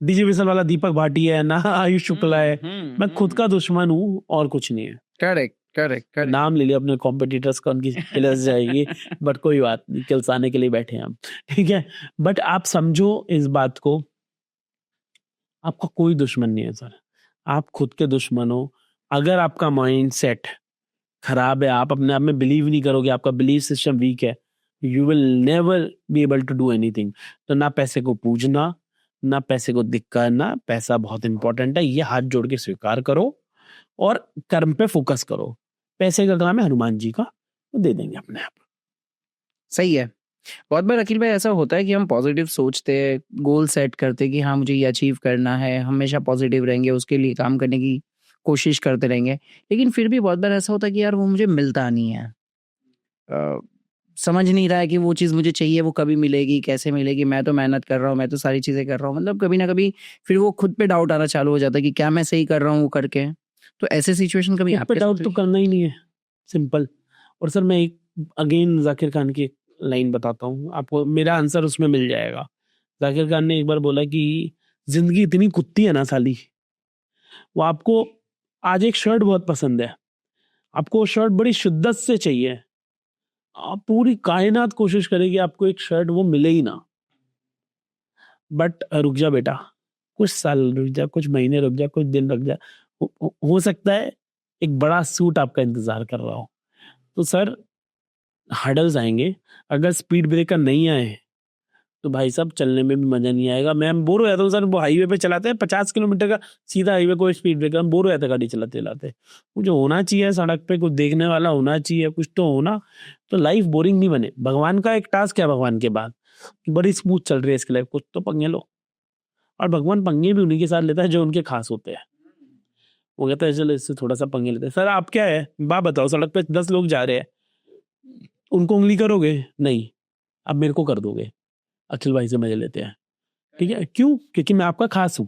डीजे विसल वाला दीपक भाटी है, ना आयुष शुक्ला है। मैं खुद का दुश्मन हूँ और कुछ नहीं है। Correct correct correct. नाम ले लिया अपने कॉम्पिटिटर्स का, उनकी किलस जाएगी, बट कोई बात नहीं, किलसाने के लिए बैठे हैं हम, ठीक है। बट आप समझो इस बात को, आपका कोई दुश्मन नहीं है सर, आप खुद के दुश्मन हो। अगर आपका माइंड सेट खराब है, आप अपने आप में बिलीव नहीं करोगे, आपका बिलीव सिस्टम वीक है, you will never be able to do anything. तो ना पैसे को पूजना, ना पैसे को धिक्कारना, पैसा बहुत इंपॉर्टेंट है, ये हाथ जोड़ के स्वीकार करो और कर्म पे फोकस करो। पैसे का काम है हनुमान जी का, वो दे देंगे अपने आप। सही है। बहुत बार अखिल भाई ऐसा होता है कि हम पॉजिटिव सोचते हैं, गोल सेट करते हैं कि हाँ मुझे ये अचीव करना है, हमेशा पॉजिटिव रहेंगे, उसके लिए काम करने की कोशिश करते रहेंगे, लेकिन फिर भी बहुत बार ऐसा होता है कि यार वो मुझे मिलता नहीं है। समझ नहीं रहा है कि वो चीज़ मुझे चाहिए, वो कभी मिलेगी, कैसे मिलेगी। मैं तो मेहनत कर रहा हूँ, मैं तो सारी चीज़ें कर रहा हूँ, मतलब कभी ना कभी फिर वो खुद पे डाउट आना चालू हो जाता है कि क्या मैं सही कर रहा हूँ वो करके। तो ऐसे सिचुएशन कभी खुद पे आपके साथ डाउट तो हुई? करना ही नहीं है, सिंपल। और सर मैं एक अगेन जाकिर खान की लाइन बताता हूँ आपको, मेरा आंसर उसमें मिल जाएगा। जाकिर खान ने एक बार बोला कि जिंदगी इतनी कुत्ती है ना साली, वो आपको आज एक शर्ट बहुत पसंद है, आपको वो शर्ट बड़ी शिद्दत से चाहिए, आप पूरी कायनात कोशिश करेगी आपको एक शर्ट वो मिले ही ना, बट रुक जा बेटा, कुछ साल रुक जा, कुछ महीने रुक जा, कुछ दिन रुक जा, हो सकता है एक बड़ा सूट आपका इंतजार कर रहा हो। तो सर हर्डल्स आएंगे, अगर स्पीड ब्रेकर नहीं आए तो भाई साहब चलने में भी मजा नहीं आएगा। मैं बोर हो जाता हूँ सर, वो हाईवे पे चलाते हैं 50 किलोमीटर का सीधा हाईवे, कोई स्पीड ब्रेकर, हम बोर हो जाते हैं गाड़ी चलाते चलाते। मुझे होना चाहिए सड़क पे कुछ देखने वाला होना चाहिए, कुछ तो होना, तो लाइफ बोरिंग नहीं बने। भगवान का एक टास्क है, भगवान के बाद बड़ी स्मूथ चल रही है इसकी लाइफ, कुछ तो पंगे लो। और भगवान पंगे भी उन्हीं के साथ लेता है जो उनके खास होते हैं। वो कहता है चलो इससे थोड़ा सा पंगे लेते हैं। सर आप क्या है बात बताओ, सड़क पे 10 लोग जा रहे हैं, उनको उंगली करोगे? नहीं, अब मेरे को कर दोगे, अखिल भाई से मजे लेते हैं, ठीक है? क्यों? क्योंकि मैं आपका खास हूं।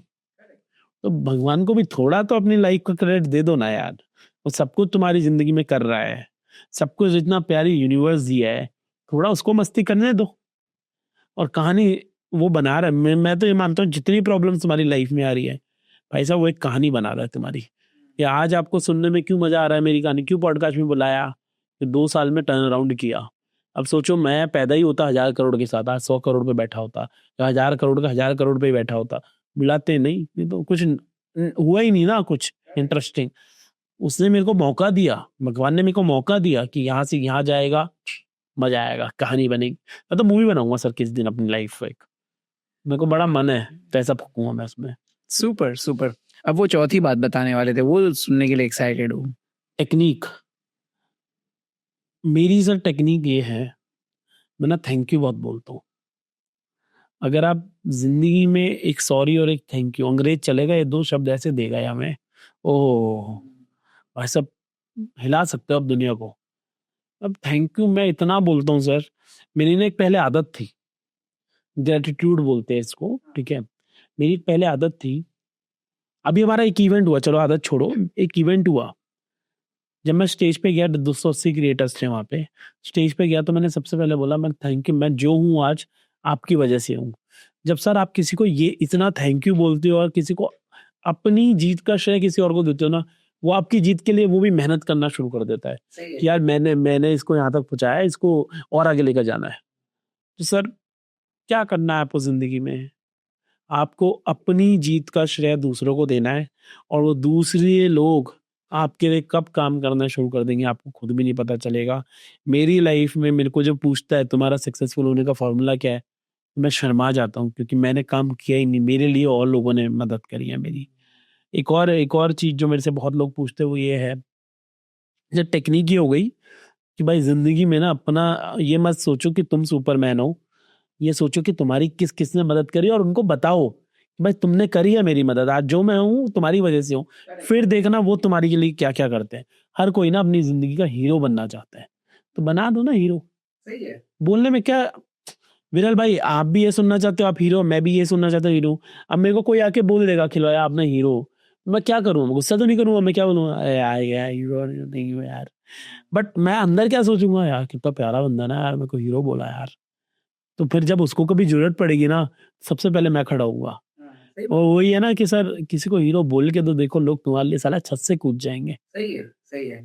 तो भगवान को भी थोड़ा तो अपनी लाइफ का क्रेडिट दे दो ना यार, वो सब कुछ तुम्हारी जिंदगी में कर रहा है, सब कुछ इतना प्यारी यूनिवर्स दिया है, थोड़ा उसको मस्ती करने दो। और कहानी वो बना रहा है, मैं तो ये मानता हूँ जितनी प्रॉब्लम्स तुम्हारी लाइफ में आ रही है भाई साहब, वो एक कहानी बना रहा है तुम्हारी। कि आज आपको सुनने में क्यों मजा आ रहा है मेरी कहानी, क्यों पॉडकास्ट में बुलाया, कि 2 साल में टर्न अराउंड किया। अब सोचो मैं पैदा ही होता 1000 करोड़ के साथ, आज 100 करोड़ पे बैठा होता, या 1000 करोड़ का 1000 करोड़ पे ही बैठा होता। बुलाते नहीं तो कुछ हुआ ही नहीं ना कुछ इंटरेस्टिंग। उसने मेरे को मौका दिया, भगवान ने मेरे को मौका दिया कि यहाँ से यहाँ जाएगा, मजा आएगा, कहानी बनेगी। मैं तो मूवी बनाऊंगा सर किस दिन अपनी लाइफ एक, मेरे को बड़ा मन है, पैसा फूकूंगा मैं उसमें। Super super. अब वो चौथी बात बताने वाले थे, वो सुनने के लिए एक्साइटेड हूँ। टेक्निक, मेरी सर टेक्निक ये है, मैं ना थैंक यू बहुत बोलता हूँ। अगर आप जिंदगी में एक सॉरी और एक थैंक यू, अंग्रेज चलेगा ये 2 शब्द ऐसे देगा या हमें, ओह भाई सब हिला सकते हो अब दुनिया को। अब थैंक यू मैं इतना बोलता हूँ सर, मेरी ना एक पहले आदत थी, ग्रेटिट्यूड बोलते हैं इसको, ठीक है? मेरी एक पहले आदत थी, अभी हमारा एक इवेंट हुआ, चलो आदत छोड़ो, एक इवेंट हुआ, जब मैं स्टेज पे गया 280 क्रिएटर्स थे वहाँ पे, स्टेज पे गया तो मैंने सबसे पहले बोला मैं थैंक यू, मैं जो हूँ आज आपकी वजह से हूँ। जब सर आप किसी को ये इतना थैंक यू बोलते हो और किसी को अपनी जीत का श्रेय किसी और को देते हो ना, वो आपकी जीत के लिए वो भी मेहनत करना शुरू कर देता है कि यार मैंने इसको यहाँ तक पहुँचाया है, इसको और आगे लेकर जाना है। तो सर क्या करना है आपको जिंदगी में, आपको अपनी जीत का श्रेय दूसरों को देना है, और वो दूसरे लोग आपके लिए कब काम करना शुरू कर देंगे आपको खुद भी नहीं पता चलेगा। मेरी लाइफ में मेरे को जब पूछता है तुम्हारा सक्सेसफुल होने का फॉर्मूला क्या है, मैं शर्मा जाता हूँ क्योंकि मैंने काम किया ही नहीं, मेरे लिए और लोगों ने मदद करी है मेरी। एक और चीज जो मेरे से बहुत लोग पूछते हैं वो ये है, जब टेक्निक ही हो गई कि भाई जिंदगी में ना अपना ये मत सोचो कि तुम सुपरमैन हो, ये सोचो कि तुम्हारी किस किसने मदद करी और उनको बताओ कि भाई तुमने करी है मेरी मदद, आज जो मैं हूँ तुम्हारी वजह से हूँ, फिर देखना वो तुम्हारे के लिए क्या क्या करते हैं। हर कोई ना अपनी जिंदगी का हीरो बनना चाहता है, तो बना दो ना हीरो। सही है। बोलने में क्या, विरल भाई आप भी ये सुनना चाहते हो आप हीरो, मैं भी ये सुनना चाहता हूँ हीरो। अब मेरे को कोई आके बोल देगा खिलवाया आपने हीरो, मैं क्या करूँ, गुस्सा तो नहीं करूंगा, मैं क्या बोलूंगा अरे यार हीरो नहीं हो यार, बट मैं अंदर क्या सोचूंगा, यार कितना प्यारा बंदा ना यार, मेरे को हीरो बोला यार। तो फिर जब उसको कभी जरूरत पड़ेगी ना, सबसे पहले मैं खड़ा होऊंगा। और वही है ना कि सर किसी को हीरो बोल के तो देखो लोग तुम्हारे लिए साला छत से कूद जाएंगे। सही है, सही है।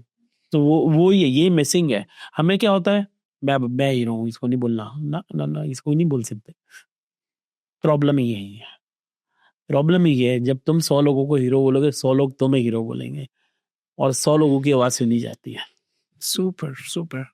तो वो ये मिसिंग है। हमें क्या होता है, मैं हीरो हूँ इसको नहीं बोलना, ना ना ना इसको नहीं बोल सकते। प्रॉब्लम ही यही है, प्रॉब्लम ही है, जब तुम 100 लोगों को हीरो बोलोगे 100 लोग तुम्हें हीरो बोलेंगे, और 100 लोगों की आवाज सुनी जाती है। Super super.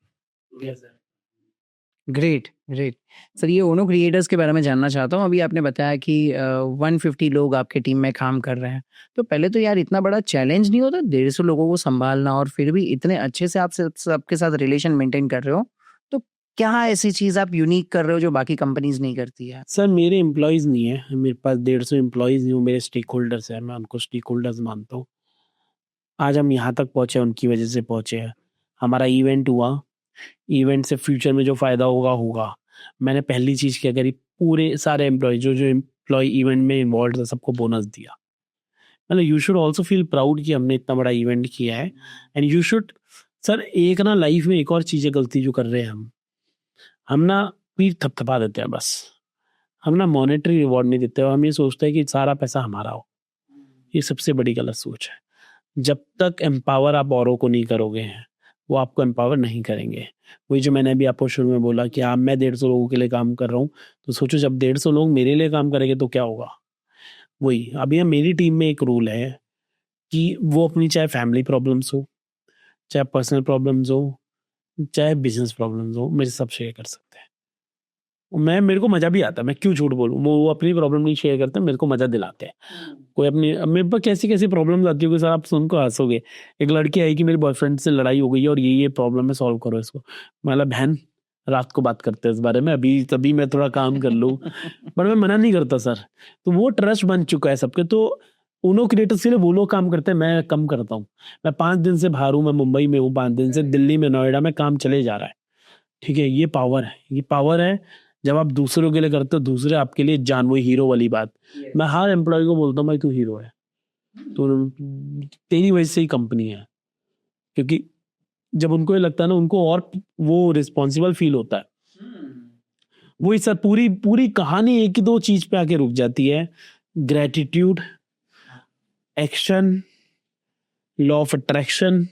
Great great. Sir ये ओनो क्रिएटर्स के बारे में जानना चाहता हूँ। अभी आपने बताया कि 150 लोग आपके टीम में काम कर रहे हैं, तो पहले तो यार इतना बड़ा चैलेंज नहीं होता 150 लोगों को संभालना, और फिर भी इतने अच्छे से आप सबके साथ रिलेशन मेंटेन कर रहे हो, तो क्या ऐसी चीज आप यूनिक कर रहे हो जो बाकी कंपनीज नहीं करती है? सर मेरे एम्प्लॉयज नहीं है, मेरे पास 150 एम्प्लॉयज नहीं हूँ, मेरे स्टेक होल्डर्स है, मैं उनको स्टेक होल्डर्स मानता हूँ। आज हम यहाँ तक पहुंचे उनकी वजह से पहुंचे हैं। हमारा इवेंट हुआ, इवेंट से फ्यूचर में जो फायदा होगा होगा। मैंने पहली चीज क्या करी, पूरे सारे एम्प्लॉय जो जो एम्प्लॉय इवेंट में इन्वॉल्व थे सबको बोनस दिया। मतलब you should also feel proud कि हमने इतना बड़ा इवेंट किया है, एंड यू शुड। सर एक ना लाइफ में एक और चीज है गलती जो कर रहे हैं हम, हम ना पीठ थपथपा देते हैं बस, हम ना मॉनेटरी रिवॉर्ड नहीं देते और हम ये सोचते हैं कि सारा पैसा हमारा हो। ये सबसे बड़ी गलत सोच है। जब तक एम्पावर आप औरों को नहीं करोगे, वो आपको एम्पावर नहीं करेंगे। वही जो मैंने अभी आपको शुरू में बोला कि हाँ, मैं 150 लोगों के लिए काम कर रहा हूँ, तो सोचो जब 150 लोग मेरे लिए काम करेंगे तो क्या होगा। वही अभी मेरी टीम में एक रूल है कि वो अपनी चाहे फैमिली प्रॉब्लम्स हो, चाहे पर्सनल प्रॉब्लम्स हो, चाहे बिजनेस प्रॉब्लम्स हो, मेरे सब शेयर कर सकते हैं। मेरे को मजा भी आता है, मैं क्यों झूठ बोलूं। वो अपनी प्रॉब्लम नहीं शेयर करते, मेरे को मजा दिलाते हैं। कोई अपनी, अब मेरे पास कैसी कैसी प्रॉब्लम्स आती होगी सर, आप सुन को हंसोगे। एक लड़की आई कि मेरे बॉयफ्रेंड से लड़ाई हो गई है और ये प्रॉब्लम है, सॉल्व करो इसको। मतलब बहन रात को बात करते हैं इस बारे में, अभी तभी मैं थोड़ा काम कर लूँ। पर मैं मना नहीं करता सर। तो वो ट्रस्ट बन चुका है सबके। तो उनो क्रिएटर्स के लिए वो लोग काम करते हैं, मैं कम करता हूँ। मैं 5 दिन से बाहर हूँ, मैं मुंबई में हूँ 5 दिन से, दिल्ली में, नोएडा में काम चले जा रहा है। ठीक है, ये पावर है, ये पावर है। जब आप दूसरों के लिए करते हो, दूसरे आपके लिए जान, वही हीरो वाली बात। मैं हर एम्प्लॉय को बोलता हूँ भाई तू हीरो है, तो तेरी वजह से ही कंपनी है। क्योंकि जब उनको ये लगता है ना, उनको और वो रिस्पॉन्सिबल फील होता है। वो सर पूरी पूरी कहानी एक ही 2 चीज पे आके रुक जाती है, gratitude, action, law of attraction.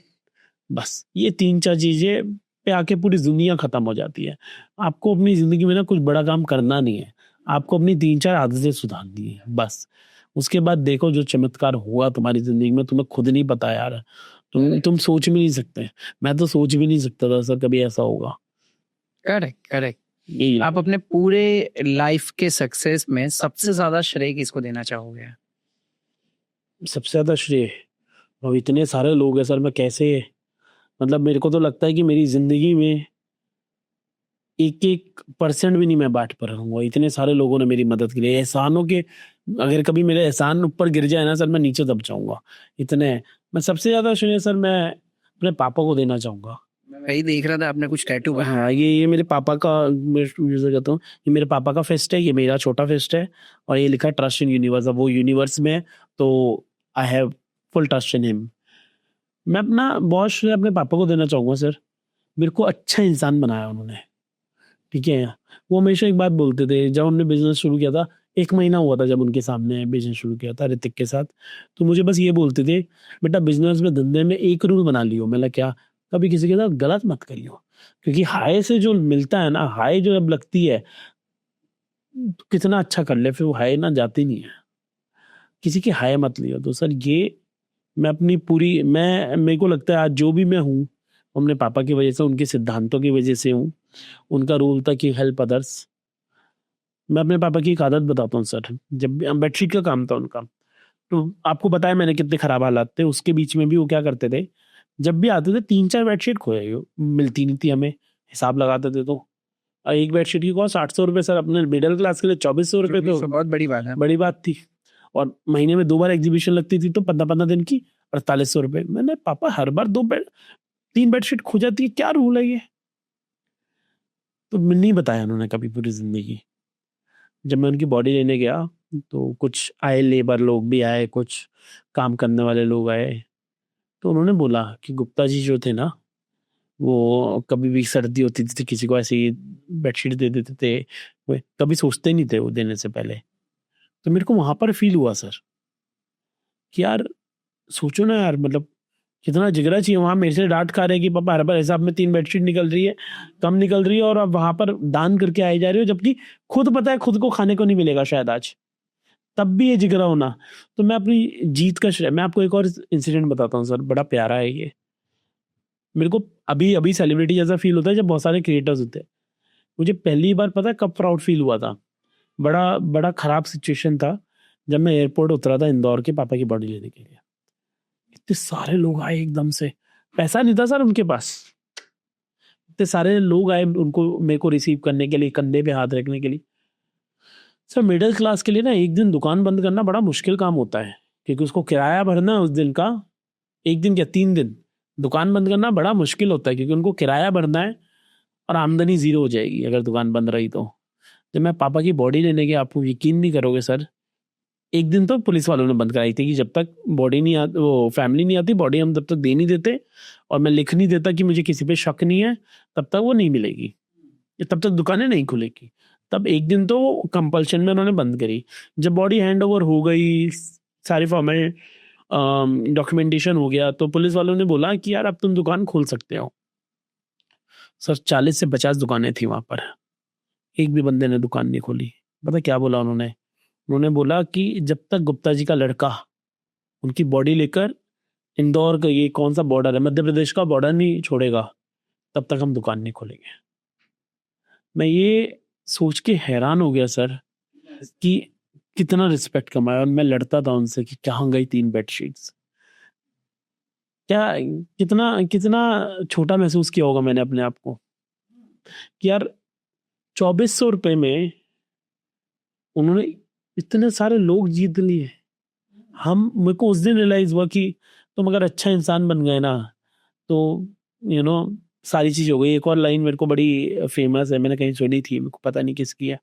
बस ये 3-4 चीजें पे आके पूरी दुनिया खत्म हो जाती है। आपको अपनी जिंदगी में ना कुछ बड़ा काम करना नहीं है, आपको अपनी 3-4 आदतें सुधारनी है बस। उसके बाद देखो जो चमत्कार हुआ तुम्हारी जिंदगी में, तुम्हें खुद नहीं पता यार। तुम सोच भी नहीं सकते। मैं तो सोच भी नहीं सकता था सर कभी ऐसा होगा। Correct correct. यही आप अपने पूरे लाइफ के सक्सेस में सबसे ज्यादा श्रेय किसको देना चाहोगे? सबसे ज्यादा श्रेय, अब इतने सारे लोग हैं सर, मैं कैसे, मतलब मेरे को तो लगता है कि मेरी जिंदगी में 1% भी नहीं मैं बांट पा रहा हूँ। इतने सारे लोगों ने मेरी मदद की है। एहसानों के, अगर कभी मेरे एहसान ऊपर गिर जाए ना सर, मैं नीचे दब जाऊंगा। इतने, मैं सबसे ज्यादा श्रेय सर मैं अपने पापा को देना चाहूंगा। वही देख रहा था आपने कुछ टैटू बना। हाँ, ये मेरे पापा का, मैं यूज कहता हूँ, ये मेरे पापा का फेस्ट है, ये मेरा छोटा फेस्ट है। और ये लिखा है ट्रस्ट इन यूनिवर्स। अब वो यूनिवर्स में है, तो I have full trust in him. मैं अपना बहुत श्रेय अपने पापा को देना चाहूंगा सर। मेरे को अच्छा इंसान बनाया उन्होंने। ठीक है, वो हमेशा एक बात बोलते थे, जब हमने बिजनेस शुरू किया था, 1 महीना हुआ था जब उनके सामने बिजनेस शुरू किया था ऋतिक के साथ, तो मुझे बस ये बोलते थे, बेटा बिजनेस में, धंधे में एक रूल बना लियो। मैंने क्या, कभी किसी के साथ गलत मत करियो। क्योंकि हाय से जो मिलता है ना, हाय जो अब लगती है, तो कितना अच्छा कर ले, फिर वो हाय ना जाती नहीं है। किसी की हाय मत लियो। तो सर ये मैं अपनी पूरी, मैं, मेरे को लगता है आज जो भी मैं हूँ, अपने पापा की वजह से, उनके सिद्धांतों की वजह से हूँ। उनका रूल था कि हेल्प अदर्स। मैं अपने पापा की एक आदत बताता हूँ सर। जब भी बेडशीट का काम था उनका, तो आपको बताया मैंने कितने खराब हालात थे, उसके बीच में भी वो क्या करते थे, जब भी आते थे 3-4 बेडशीट खोए, मिलती नहीं थी हमें, हिसाब लगाते थे तो। और एक बेडशीट की कॉस्ट 800 रुपये सर, अपने मिडिल क्लास के लिए 2400 रुपये तो बहुत बड़ी बात है। बड़ी बात थी। और महीने में 2 बार एग्जीबिशन लगती थी, तो 15-15 दिन की 4800 रुपये। मैंने, पापा हर बार 3 बेडशीट खो जाती है, क्या रूल है ये। तो नहीं बताया उन्होंने कभी पूरी जिंदगी। जब मैं उनकी बॉडी लेने गया, तो कुछ आए, लेबर लोग भी आए, कुछ काम करने वाले लोग आए, तो उन्होंने बोला कि गुप्ता जी जो थे ना, वो कभी भी सर्दी होती थी तो किसी को ऐसी बेडशीट दे देते थे, वो कभी सोचते नहीं थे वो देने से पहले। तो मेरे को वहां पर फील हुआ सर कि यार सोचो ना यार, मतलब कितना जिगरा चाहिए। वहां मेरे से डांट खा रहे हैं कि पापा हर बार हिसाब में 3 बेडशीट निकल रही है, कम निकल रही है, और आप वहां पर दान करके आए जा रहे हो, जबकि खुद पता है खुद को खाने को नहीं मिलेगा शायद आज, तब भी ये जिगरा होना। तो मैं अपनी जीत का श्रेय, मैं आपको एक और इंसिडेंट बताता हूँ सर, बड़ा प्यारा है ये। मेरे को अभी अभी सेलिब्रिटी जैसा फील होता है जब बहुत सारे क्रिएटर्स होते हैं। मुझे पहली बार पता है कब प्राउड फील हुआ था, बड़ा बड़ा खराब सिचुएशन था, जब मैं एयरपोर्ट उतरा था इंदौर के पापा की बॉडी लेने के लिए। इतने सारे लोग आए एकदम से, पैसा नहीं था सर उनके पास, इतने सारे लोग आए उनको, मेरे को रिसीव करने के लिए, कंधे पे हाथ रखने के लिए। सर मिडिल क्लास के लिए ना एक दिन दुकान बंद करना बड़ा मुश्किल काम होता है, क्योंकि उसको किराया भरना उस दिन का, 1 दिन या 3 दिन दुकान बंद करना बड़ा मुश्किल होता है, क्योंकि उनको किराया भरना है और आमदनी जीरो हो जाएगी अगर दुकान बंद रही तो। जब मैं पापा की बॉडी लेने गया, आपको यकीन नहीं करोगे सर, 1 दिन तो पुलिस वालों ने बंद कराई थी कि जब तक बॉडी नहीं आती, वो फैमिली नहीं आती, बॉडी हम तब तक दे नहीं देते, और मैं लिख नहीं देता कि मुझे किसी पे शक नहीं है, तब तक वो नहीं मिलेगी। तब तक दुकानें नहीं खुलेगी। तब एक दिन तो कंपल्शन में उन्होंने बंद करी। जब बॉडी हैंड ओवर हो गई, सारी फॉर्मेट डॉक्यूमेंटेशन हो गया, तो पुलिस वालों ने बोला कि यार अब तुम दुकान खोल सकते हो। सर 40 से 50 दुकानें थी वहां पर, एक भी बंदे ने दुकान नहीं खोली। पता क्या बोला उन्होंने बोला कि जब तक गुप्ता जी का लड़का उनकी बॉडी लेकर इंदौर का, ये कौन सा बॉर्डर है, मध्य प्रदेश का बॉर्डर नहीं छोड़ेगा, तब तक हम दुकान नहीं खोलेंगे। मैं ये सोच के हैरान हो गया सर कि कितना रिस्पेक्ट कमाया। और मैं लड़ता था उनसे कि कहाँ गई 3 बेडशीट्स। क्या कितना कितना छोटा महसूस किया होगा मैंने अपने आप को कि यार 2400 रुपए में उन्होंने इतने सारे लोग जीत लिए। मेरे को उस दिन रियलाइज हुआ कि तुम अगर अच्छा इंसान बन गए ना तो सारी चीज हो गई। एक और लाइन मेरे को बड़ी फेमस है, मैंने कहीं सुनी थी, मेरे को पता नहीं किसकी है।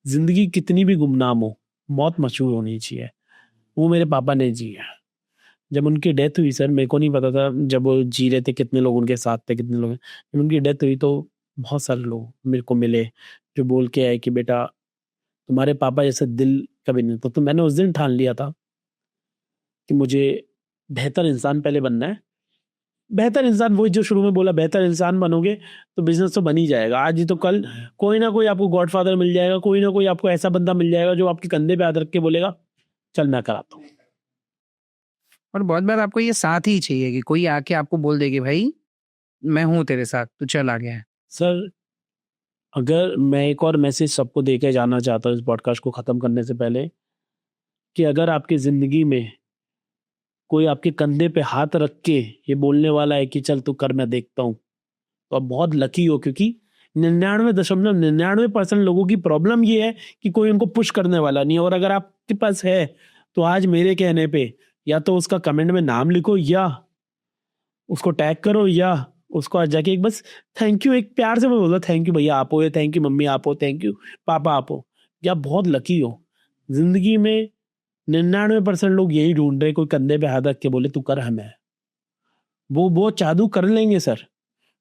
जिंदगी कितनी भी गुमनाम हो, मौत मशहूर होनी चाहिए। वो मेरे पापा ने जी है। जब उनकी डेथ हुई सर, मेरे को नहीं पता था जब वो जी रहे थे कितने लोग उनके साथ थे, कितने लोग। जब उनकी डेथ हुई तो बहुत सारे लोग मेरे को मिले जो बोल के आए कि बेटा तुम्हारे पापा जैसे दिल कभी नहीं। तो मैंने उस दिन ठान लिया था कि मुझे बेहतर इंसान पहले बनना है। बेहतर इंसान वही जो शुरू में बोला, बेहतर इंसान बनोगे तो बिजनेस तो बन ही जाएगा। आज ही तो कल कोई ना कोई आपको गॉडफादर मिल जाएगा, कोई ना कोई आपको ऐसा बंदा मिल जाएगा जो आपके कंधे पे हाथ रख के बोलेगा चल मैं कराता हूँ। और बहुत बार आपको ये साथ ही चाहिए कि कोई आके आपको बोल दे कि भाई मैं हूं तेरे साथ, तू चल आ गया है। सर अगर मैं एक और मैसेज सबको दे के जाना चाहता हूँ इस पॉडकास्ट को खत्म करने से पहले, कि अगर आपकी जिंदगी में कोई आपके कंधे पे हाथ रख के ये बोलने वाला है कि चल तू कर मैं देखता हूँ, तो आप बहुत लकी हो। क्योंकि 99.99% लोगों की प्रॉब्लम ये है कि कोई उनको पुश करने वाला नहीं है। और अगर आपके पास है तो आज मेरे कहने पे या तो उसका कमेंट में नाम लिखो, या उसको टैग करो, या उसको आज जाके एक बस थैंक यू, एक प्यार से मैं बोलता थैंक यू भैया आप हो, या थैंक यू मम्मी आप हो, थैंक यू पापा आप हो। या बहुत लकी हो। जिंदगी में 99% लोग यही ढूंढ रहे कोई कंधे पे हाथ रख के बोले तू कर हमें। वो जादू कर लेंगे सर,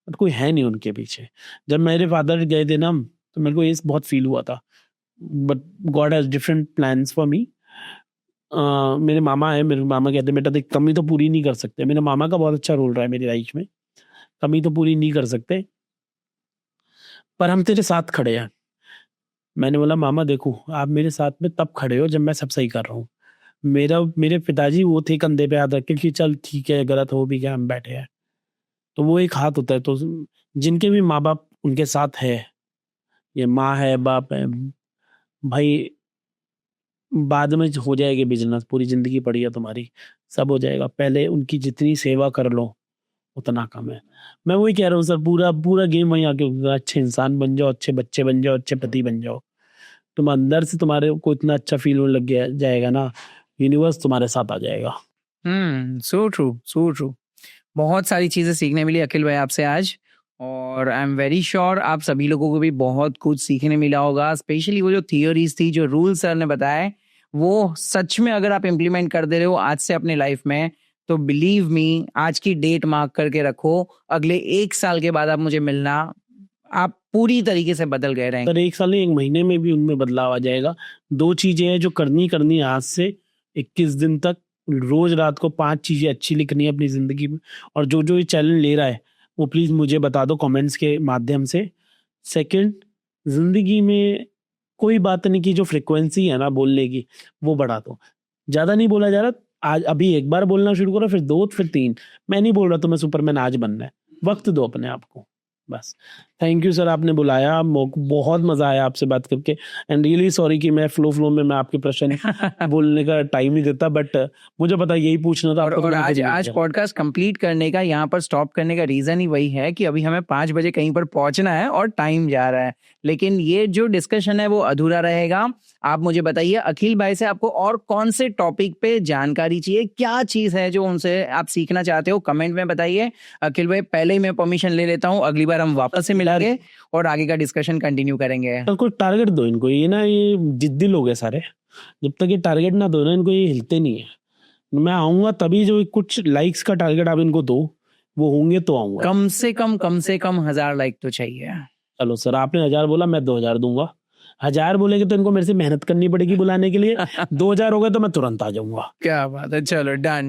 बट कोई है नहीं उनके पीछे। जब मेरे फादर गए थे ना तो मेरे को ये बहुत फील हुआ था, but God has different plans for me. मेरे मामा है, मेरे मामा कहते बेटा देख कमी तो पूरी नहीं कर सकते। मेरे मामा का बहुत अच्छा रोल रहा है मेरी लाइफ में। कमी तो पूरी नहीं कर सकते पर हम तेरे साथ खड़े हैं। मैंने बोला मामा देखो आप मेरे साथ में तब खड़े हो जब मैं सब सही कर रहा हूँ। मेरे पिताजी वो थे कंधे पे हाथ रख के कि चल ठीक है गलत हो भी क्या हम बैठे हैं। तो वो एक हाथ होता है। तो जिनके भी माँ बाप उनके साथ है, ये माँ है बाप है भाई, बाद में हो जाएगी बिजनेस, पूरी जिंदगी पड़ी है तुम्हारी, सब हो जाएगा। पहले उनकी जितनी सेवा कर लो उतना कम है। मैं वही कह रहा हूँ सर, पूरा पूरा गेम वहीं आके होगा। अच्छे इंसान बन जाओ, अच्छे बच्चे बन जाओ, अच्छे पति बन जाओ। तुम अंदर से तुम्हारे को इतना अच्छा फील होने लग गया जाएगा ना, यूनिवर्स तुम्हारे साथ आ जाएगा। सो ट्रू सो ट्रू। बहुत सारी चीजें सीखने मिली अखिल भाई आपसे आज, और आई एम वेरी श्योर आप सभी लोगों को भी बहुत कुछ सीखने मिला होगा। स्पेशली वो जो थियोरीज थी, जो रूल सर ने बताए, वो सच में अगर आप इम्प्लीमेंट कर दे रहे हो आज से अपने लाइफ में, तो बिलीव मी आज की डेट मार्क करके रखो, अगले 1 साल के बाद आप मुझे मिलना, आप पूरी तरीके से बदल गए रहेंगे। सर 1 साल नहीं, 1 महीने में भी उनमें बदलाव आ जाएगा। 2 चीजें हैं जो करनी है आज से 21 दिन तक। रोज रात को 5 चीजें अच्छी लिखनी है अपनी जिंदगी में। और जो जो ये चैलेंज ले रहा है वो प्लीज मुझे बता दो कमेंट्स के माध्यम से। सेकंड, जिंदगी में कोई बात नहीं की जो फ्रिक्वेंसी है ना बोलने की वो बढ़ा दो। ज्यादा नहीं बोला जा रहा, आज अभी एक बार बोलना शुरू करो, फिर 2, फिर 3। मैं नहीं बोल रहा तुम्हें सुपरमैन आज बनना है, वक्त दो अपने आप को बस। थैंक यू सर आपने बुलाया, बहुत मजा आया आपसे बात करके। एंड रियली सॉरी कि मैं फ्लो में मैं आपके प्रश्न बोलने का टाइम नहीं देता, बट मुझे पता यही पूछना था आपको। और आज पॉडकास्ट कंप्लीट करने का, यहाँ पर स्टॉप करने का रीजन ही वही है कि अभी हमें 5 बजे कहीं पर पहुंचना है और टाइम जा रहा है। लेकिन ये जो डिस्कशन है वो अधूरा रहेगा। आप मुझे बताइए अखिल भाई से आपको और कौन से टॉपिक पे जानकारी चाहिए, क्या चीज है जो उनसे आप सीखना चाहते हो, कमेंट में बताइए। अखिल भाई पहले ही मैं परमिशन ले लेता हूँ, अगली बार हम वापस से मिलेंगे और आगे का डिस्कशन कंटिन्यू करेंगे। कोई टारगेट दो इनको, ये ना ये जिद्दी लोग हैं सारे। जब तक ये टारगेट ना दो ना इनको, ये हिलते नहीं है। मैं आऊंगा तभी, जो कुछ लाइक्स का टारगेट आप इनको दो वो होंगे तो आऊंगा। कम से कम 1000 लाइक तो चाहिए। चलो सर आपने 1000 बोला, मैं 2000 दूंगा। 1000 बोलेंगे तो इनको मेरे से मेहनत करनी पड़ेगी बुलाने के लिए। 2000 हो गए तो मैं तुरंत आ जाऊंगा। क्या बात है, चलो डन।